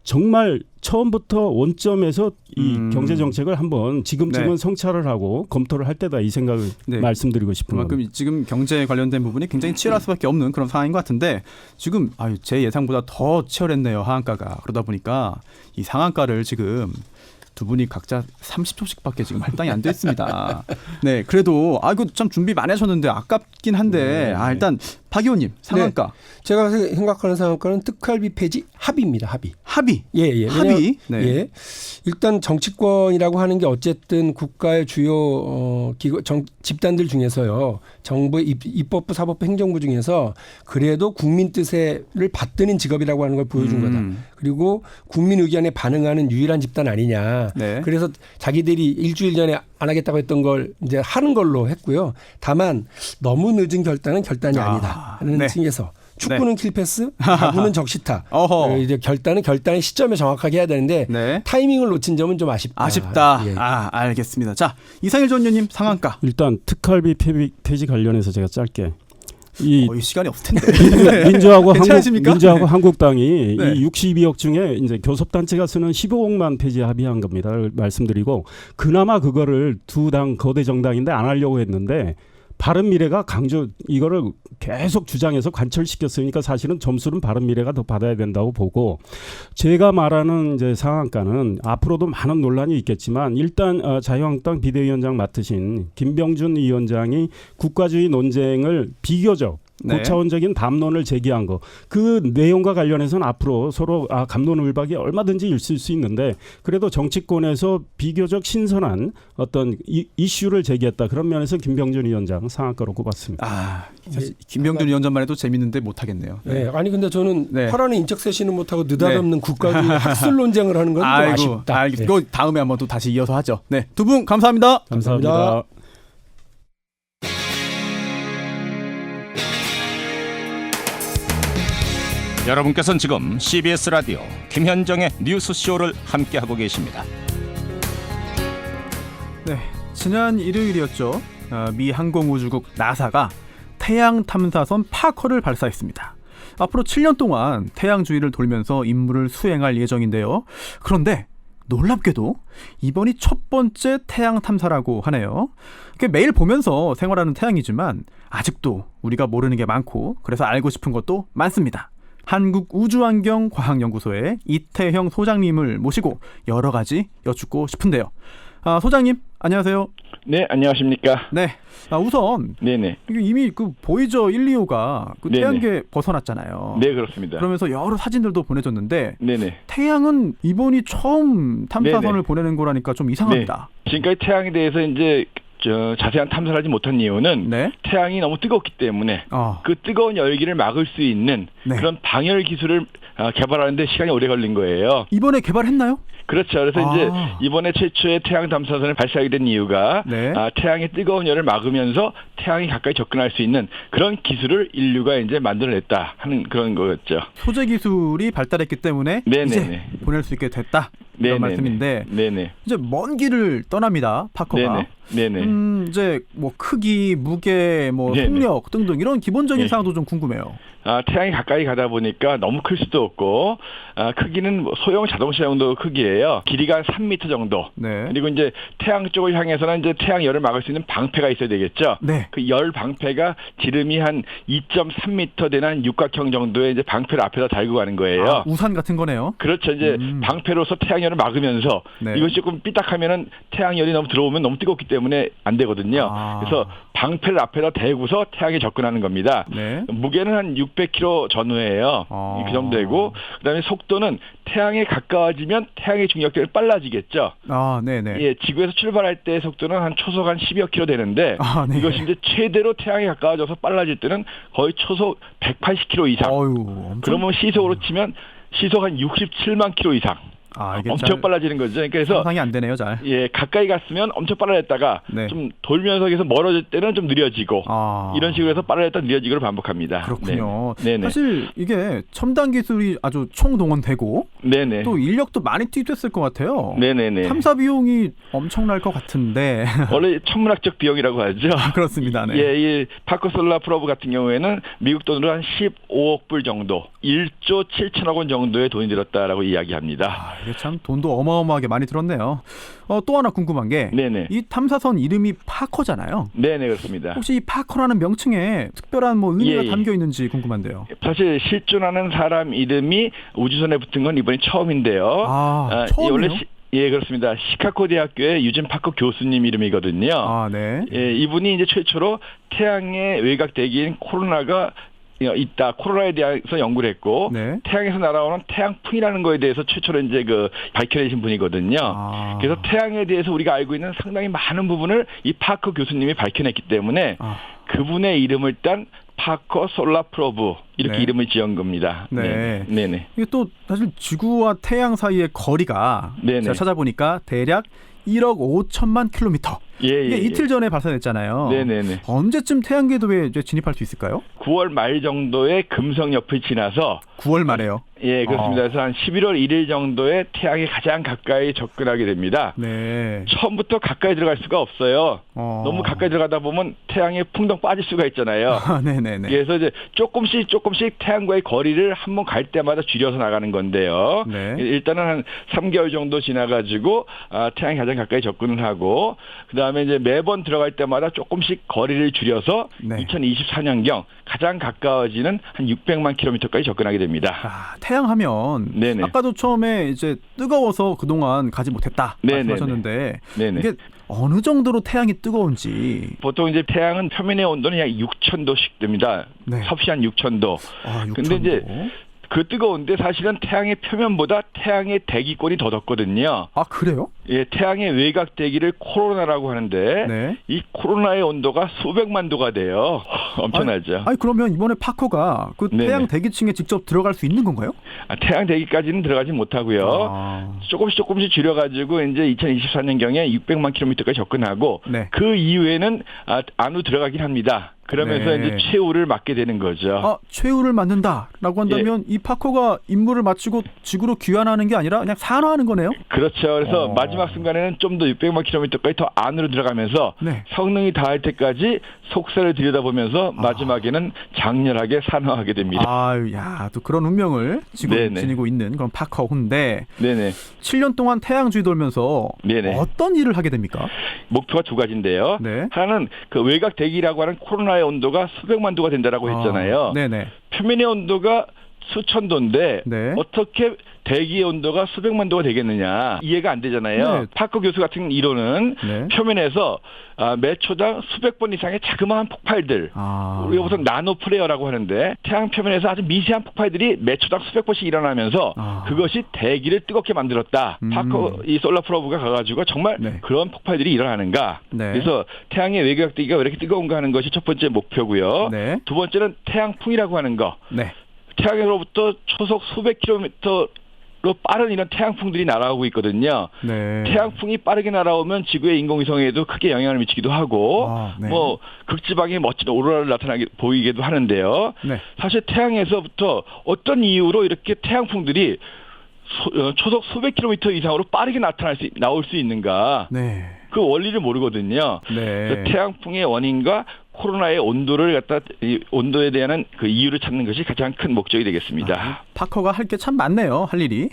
S13: 정말 처음부터 원점에서 이 경제 정책을 한번 지금쯤은 성찰을 하고 검토를 할 때다 이 생각을 말씀드리고 싶은 겁니다.
S2: 그만큼 지금 경제에 관련된 부분이 굉장히 치열할 수밖에 없는 그런 상황인 것 같은데 지금 제 예상보다 더 치열했네요. 하한가가. 그러다 보니까 이 상한가를 지금 두 분이 각자 30초씩밖에 지금 할당이 안 됐습니다. 그래도 이거 참 준비 많이 하셨는데 아깝긴 한데 일단 박 의원님 상한가.
S12: 제가 생각하는 상한가는 특활비 폐지 합의입니다. 합의. 예.
S2: 합의.
S12: 예. 일단 정치권이라고 하는 게 어쨌든 국가의 주요 집단들 중에서요. 정부, 입법부, 사법부, 행정부 중에서 그래도 국민 뜻을 받드는 직업이라고 하는 걸 보여준 거다. 그리고 국민 의견에 반응하는 유일한 집단 아니냐. 그래서 자기들이 일주일 전에 안 하겠다고 했던 걸 이제 하는 걸로 했고요. 다만 너무 늦은 결단은 결단이 아니다라는 층에서 축구는 킬패스, 야구는 적시타. 이제 결단의 시점에 정확하게 해야 되는데 타이밍을 놓친 점은 좀 아쉽다.
S2: 예. 알겠습니다. 자, 이상일 전 의원님 상한가.
S13: 일단 특활비 폐지 관련해서 제가 짧게.
S2: 이 시간이 없을 텐데.
S13: 민주하고 한국당이 이 62억 중에 이제 교섭단체가 쓰는 15억만 폐지 합의한 겁니다. 말씀드리고 그나마 그거를 두 당 거대 정당인데 안 하려고 했는데 바른미래가 이거를 계속 주장해서 관철시켰으니까 사실은 점수는 바른미래가 더 받아야 된다고 보고 제가 말하는 이제 상한가는 앞으로도 많은 논란이 있겠지만 일단 자유한국당 비대위원장 맡으신 김병준 위원장이 국가주의 논쟁을 비교적
S2: 네.
S13: 고차원적인 담론을 제기한 거. 그 내용과 관련해서는 앞으로 서로 갑론을박이 얼마든지 있을 수 있는데 그래도 정치권에서 비교적 신선한 어떤 이슈를 제기했다. 그런 면에서 김병준 위원장 상한가로 꼽았습니다.
S2: 사실 김병준 위원장만 해도 재밌는데 못하겠네요.
S12: 네. 아니 근데 저는 파란의 인적 쇄신은 못하고 느닷없는 국가주의 학술 논쟁을 하는 건 좀 아쉽다.
S2: 이거 다음에 한번 또 다시 이어서 하죠. 네, 두 분 감사합니다.
S13: 감사합니다.
S1: 여러분께서는 지금 CBS 라디오 김현정의 뉴스쇼를 함께하고 계십니다.
S2: 네, 지난 일요일이었죠. 미 항공우주국 나사가 태양 탐사선 파커를 발사했습니다. 앞으로 7년 동안 태양 주위를 돌면서 임무를 수행할 예정인데요. 그런데 놀랍게도 이번이 첫 번째 태양 탐사라고 하네요. 매일 보면서 생활하는 태양이지만 아직도 우리가 모르는 게 많고 그래서 알고 싶은 것도 많습니다. 한국우주환경과학연구소의 이태형 소장님을 모시고 여러 가지 여쭙고 싶은데요. 소장님, 안녕하세요.
S14: 네, 안녕하십니까.
S2: 네. 우선
S14: 네네.
S2: 이미 그 보이저 125가 그 태양계 벗어났잖아요.
S14: 네, 그렇습니다.
S2: 그러면서 여러 사진들도 보내줬는데
S14: 네네.
S2: 태양은 이번이 처음 탐사선을 보내는 거라니까 좀 이상합니다.
S14: 네. 지금까지 태양에 대해서 이제 자세한 탐사를 하지 못한 이유는 태양이 너무 뜨겁기 때문에 그 뜨거운 열기를 막을 수 있는 그런 방열 기술을 개발하는데 시간이 오래 걸린 거예요.
S2: 이번에 개발했나요?
S14: 그렇죠. 그래서 이제 이번에 최초의 태양 탐사선을 발사하게 된 이유가 태양의 뜨거운 열을 막으면서 태양이 가까이 접근할 수 있는 그런 기술을 인류가 이제 만들어냈다 하는 그런 거였죠.
S2: 소재 기술이 발달했기 때문에 이제 보낼 수 있게 됐다. 이런 말씀인데 이제 먼 길을 떠납니다. 파커가. 이제 뭐 크기, 무게, 뭐 속력 등등 이런 기본적인 사항도 좀 궁금해요.
S14: 태양이 가까이 가다 보니까 너무 클 수도 없고 크기는 소형 자동차 정도 크기예요. 길이가 3m 정도. 그리고 이제 태양 쪽을 향해서는 이제 태양 열을 막을 수 있는 방패가 있어야 되겠죠. 그 열 방패가 지름이 한 2.3m 되는 한 육각형 정도의 이제 방패를 앞에다 달고 가는 거예요.
S2: 우산 같은 거네요.
S14: 그렇죠. 이제 방패로서 태양 열을 막으면서 이것이 조금 삐딱하면은 태양 열이 너무 들어오면 너무 뜨겁기 때문에 안 되거든요. 그래서 방패를 앞에다 대고서 태양에 접근하는 겁니다. 무게는 한 600kg 전후예요. 그 정도 되고 그다음에 속도는 태양에 가까워지면 태양의 중력대가 빨라지겠죠. 예, 지구에서 출발할 때 속도는 한 초속 한 10여 킬로 되는데 이것이 이제 최대로 태양에 가까워져서 빨라질 때는 거의 초속 180km 이상. 그러면 시속으로 치면 시속 한 67만 킬로 이상.
S2: 이게
S14: 엄청 빨라지는 거죠. 그래서
S2: 상상이 안 되네요, 잘.
S14: 예, 가까이 갔으면 엄청 빨라졌다가 좀 돌면서 계속 멀어질 때는 좀 느려지고 이런 식으로 해서 빨라졌다 느려지고를 반복합니다.
S2: 그렇군요. 사실 이게 첨단 기술이 아주 총동원되고 또 인력도 많이 투입됐을 것 같아요. 탐사 비용이 엄청날 것 같은데
S14: 원래 천문학적 비용이라고 하죠.
S2: 그렇습니다.
S14: 예, 이 파커 솔라 프로브 같은 경우에는 미국 돈으로 한 15억 불 정도, 1조 7천억 원 정도의 돈이 들었다라고 이야기합니다.
S2: 이게 참 돈도 어마어마하게 많이 들었네요. 또 하나 궁금한 게 이 탐사선 이름이 파커잖아요.
S14: 네네, 그렇습니다.
S2: 혹시 이 파커라는 명칭에 특별한 뭐 의미가 담겨 있는지 궁금한데요.
S14: 사실 실존하는 사람 이름이 우주선에 붙은 건 이번이 처음인데요.
S2: 처음이요?
S14: 원래 예, 그렇습니다. 시카고 대학교의 유진 파커 교수님 이름이거든요. 예, 이분이 이제 최초로 태양의 외곽 대기인 코로나가 있다. 코로나에 대해서 연구를 했고 태양에서 날아오는 태양풍이라는 거에 대해서 최초로 이제 밝혀내신 분이거든요. 그래서 태양에 대해서 우리가 알고 있는 상당히 많은 부분을 이 파커 교수님이 밝혀냈기 때문에 그분의 이름을 딴 파커 솔라 프로브 이렇게 이름을 지은 겁니다.
S2: 이게 또 사실 지구와 태양 사이의 거리가 제가 찾아보니까 대략 1억 5천만 킬로미터. 이게 이틀 전에 발사됐잖아요. 언제쯤 태양 궤도에 진입할 수 있을까요?
S14: 9월 말 정도에 금성 옆을 지나서
S2: 9월 말에요?
S14: 예, 그렇습니다. 그래서 한 11월 1일 정도에 태양에 가장 가까이 접근하게 됩니다. 처음부터 가까이 들어갈 수가 없어요. 너무 가까이 들어가다 보면 태양에 풍덩 빠질 수가 있잖아요. 그래서 이제 조금씩 태양과의 거리를 한번 갈 때마다 줄여서 나가는 건데요. 일단은 한 3개월 정도 지나가지고 태양에 가장 가까이 접근을 하고 그다음에 이제 매번 들어갈 때마다 조금씩 거리를 줄여서 2024년경 가장 가까워지는 한 600만 킬로미터까지 접근하게 됩니다.
S2: 태양 하면
S14: 네네.
S2: 아까도 처음에 이제 뜨거워서 그동안 가지 못했다 말씀하셨는데 이게 어느 정도로 태양이 뜨거운지.
S14: 보통 이제 태양은 표면의 온도는 약 6,000도씩 됩니다. 섭씨 한 6,000도. 근데 이제 그 뜨거운데 사실은 태양의 표면보다 태양의 대기권이 더 덥거든요.
S2: 아, 그래요?
S14: 예, 태양의 외곽 대기를 코로나라고 하는데 이 코로나의 온도가 수백만 도가 돼요. 엄청나죠.
S2: 아니 그러면 이번에 파커가 그 태양 대기층에 직접 들어갈 수 있는 건가요?
S14: 태양 대기까지는 들어가지 못하고요. 조금씩 줄여가지고 이제 2024년경에 600만 킬로미터까지 접근하고 그 이후에는 안으로 들어가긴 합니다. 그러면서 이제 최후를 맞게 되는 거죠.
S2: 최후를 맞는다라고 한다면 이 파커가 임무를 마치고 지구로 귀환하는 게 아니라 그냥 산화하는 거네요?
S14: 그렇죠. 그래서 마지막 순간에는 좀 더 600만 킬로미터까지 더 안으로 들어가면서 성능이 다할 때까지 속살을 들여다보면서 마지막에는 장렬하게 산화하게 됩니다.
S2: 또 그런 운명을 지금 지니고 있는 그런 파커인데 7년 동안 태양 주위 돌면서 어떤 일을 하게 됩니까?
S14: 목표가 두 가지인데요. 하나는 그 외곽 대기라고 하는 코로나의 온도가 수백만 도가 된다라고 했잖아요. 표면의 온도가 수천 도인데 어떻게 대기의 온도가 수백만 도가 되겠느냐 이해가 안 되잖아요. 파커 교수 같은 이론은 표면에서 매 초당 수백 번 이상의 자그마한 폭발들 우리가 보통 나노 플레어라고 하는데 태양 표면에서 아주 미세한 폭발들이 매 초당 수백 번씩 일어나면서 그것이 대기를 뜨겁게 만들었다. 파커 이 솔라 프로브가 가가지고 정말 그런 폭발들이 일어나는가. 그래서 태양의 외곽 대기가 왜 이렇게 뜨거운가 하는 것이 첫 번째 목표고요. 두 번째는 태양풍이라고 하는 거. 태양으로부터 초속 수백 킬로미터로 빠른 이런 태양풍들이 날아오고 있거든요. 태양풍이 빠르게 날아오면 지구의 인공위성에도 크게 영향을 미치기도 하고 뭐 극지방에 멋진 오로라를 나타나게 보이기도 하는데요. 사실 태양에서부터 어떤 이유로 이렇게 태양풍들이 초속 수백 킬로미터 이상으로 빠르게 나올 수 있는가? 그 원리를 모르거든요. 그래서 태양풍의 원인과 코로나의 온도를 온도에 대한 그 이유를 찾는 것이 가장 큰 목적이 되겠습니다.
S2: 파커가 할 게 참 많네요. 할 일이.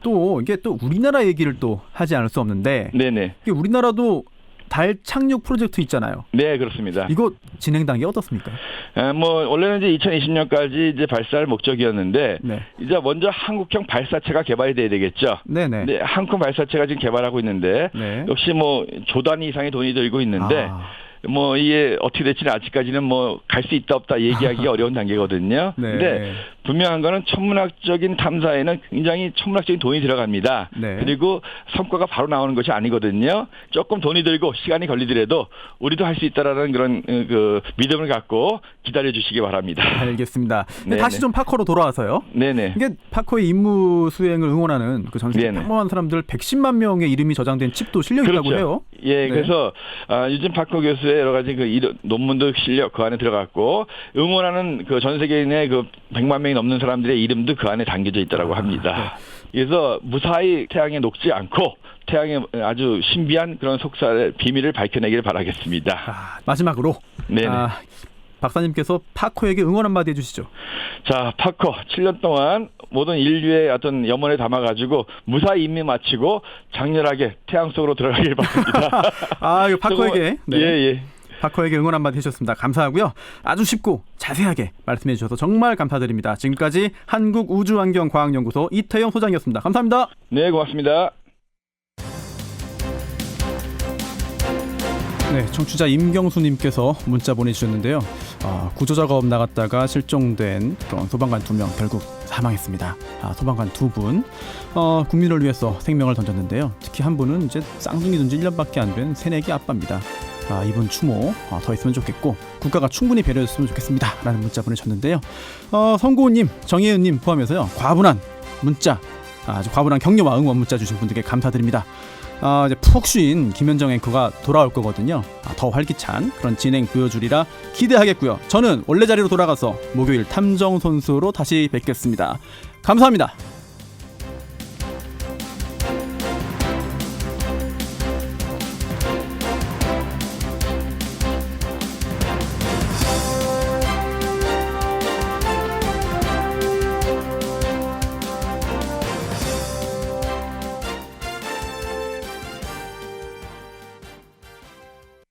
S2: 또 이게 또 우리나라 얘기를 또 하지 않을 수 없는데. 이게 우리나라도 달 착륙 프로젝트 있잖아요.
S14: 네, 그렇습니다.
S2: 이거 진행 단계 어떻습니까?
S14: 원래는 이제 2020년까지 이제 발사할 목적이었는데 이제 먼저 한국형 발사체가 개발이 돼야 되겠죠. 한국형 발사체가 지금 개발하고 있는데 역시 뭐 조 단위 이상의 돈이 들고 있는데 뭐 이게 어떻게 될지는 아직까지는 뭐 갈 수 있다 없다 얘기하기가 어려운 단계거든요. 근데 분명한 거는 천문학적인 탐사에는 굉장히 천문학적인 돈이 들어갑니다. 그리고 성과가 바로 나오는 것이 아니거든요. 조금 돈이 들고 시간이 걸리더라도 우리도 할 수 있다라는 그런 그 믿음을 갖고 기다려 주시기 바랍니다.
S2: 알겠습니다. 다시 좀 파커로 돌아와서요. 이게 파커의 임무 수행을 응원하는 그 전 세계 평범한 사람들 110만 명의 이름이 저장된 칩도 실려 있다고 해요.
S14: 그래서 유진 파커 교수의 여러 가지 그 논문도 실려 그 안에 들어갔고 응원하는 그 전 세계인의 그 100만 명이 넘는 사람들의 이름도 그 안에 담겨져 있다고 합니다. 그래서 무사히 태양에 녹지 않고 태양의 아주 신비한 그런 속살의 비밀을 밝혀내기를 바라겠습니다.
S2: 마지막으로 박사님께서 파커에게 응원 한마디 해주시죠.
S14: 자, 파커 7년 동안 모든 인류의 어떤 염원에 담아가지고 무사히 임무 마치고 장렬하게 태양 속으로 들어가길 바랍니다.
S2: 이거 파커에게 파커에게 응원 한마디 해주셨습니다. 감사하고요. 아주 쉽고 자세하게 말씀해 주셔서 정말 감사드립니다. 지금까지 한국우주환경과학연구소 이태영 소장이었습니다. 감사합니다.
S14: 네, 고맙습니다.
S2: 청취자 임경수님께서 문자 보내주셨는데요. 구조작업 나갔다가 실종된 그런 소방관 2명 결국 사망했습니다. 소방관 2분 국민을 위해서 생명을 던졌는데요. 특히 한 분은 이제 쌍둥이 둔지 1년밖에 안 된 새내기 아빠입니다. 이분 추모 더 있으면 좋겠고 국가가 충분히 배려했으면 좋겠습니다. 라는 문자 보내셨는데요. 성고은님, 정혜은님 포함해서요. 과분한 문자, 아주 과분한 격려와 응원 문자 주신 분들께 감사드립니다. 이제 푹 쉰 김현정 앵커가 돌아올 거거든요. 더 활기찬 그런 진행 보여주리라 기대하겠고요. 저는 원래 자리로 돌아가서 목요일 탐정 선수로 다시 뵙겠습니다. 감사합니다.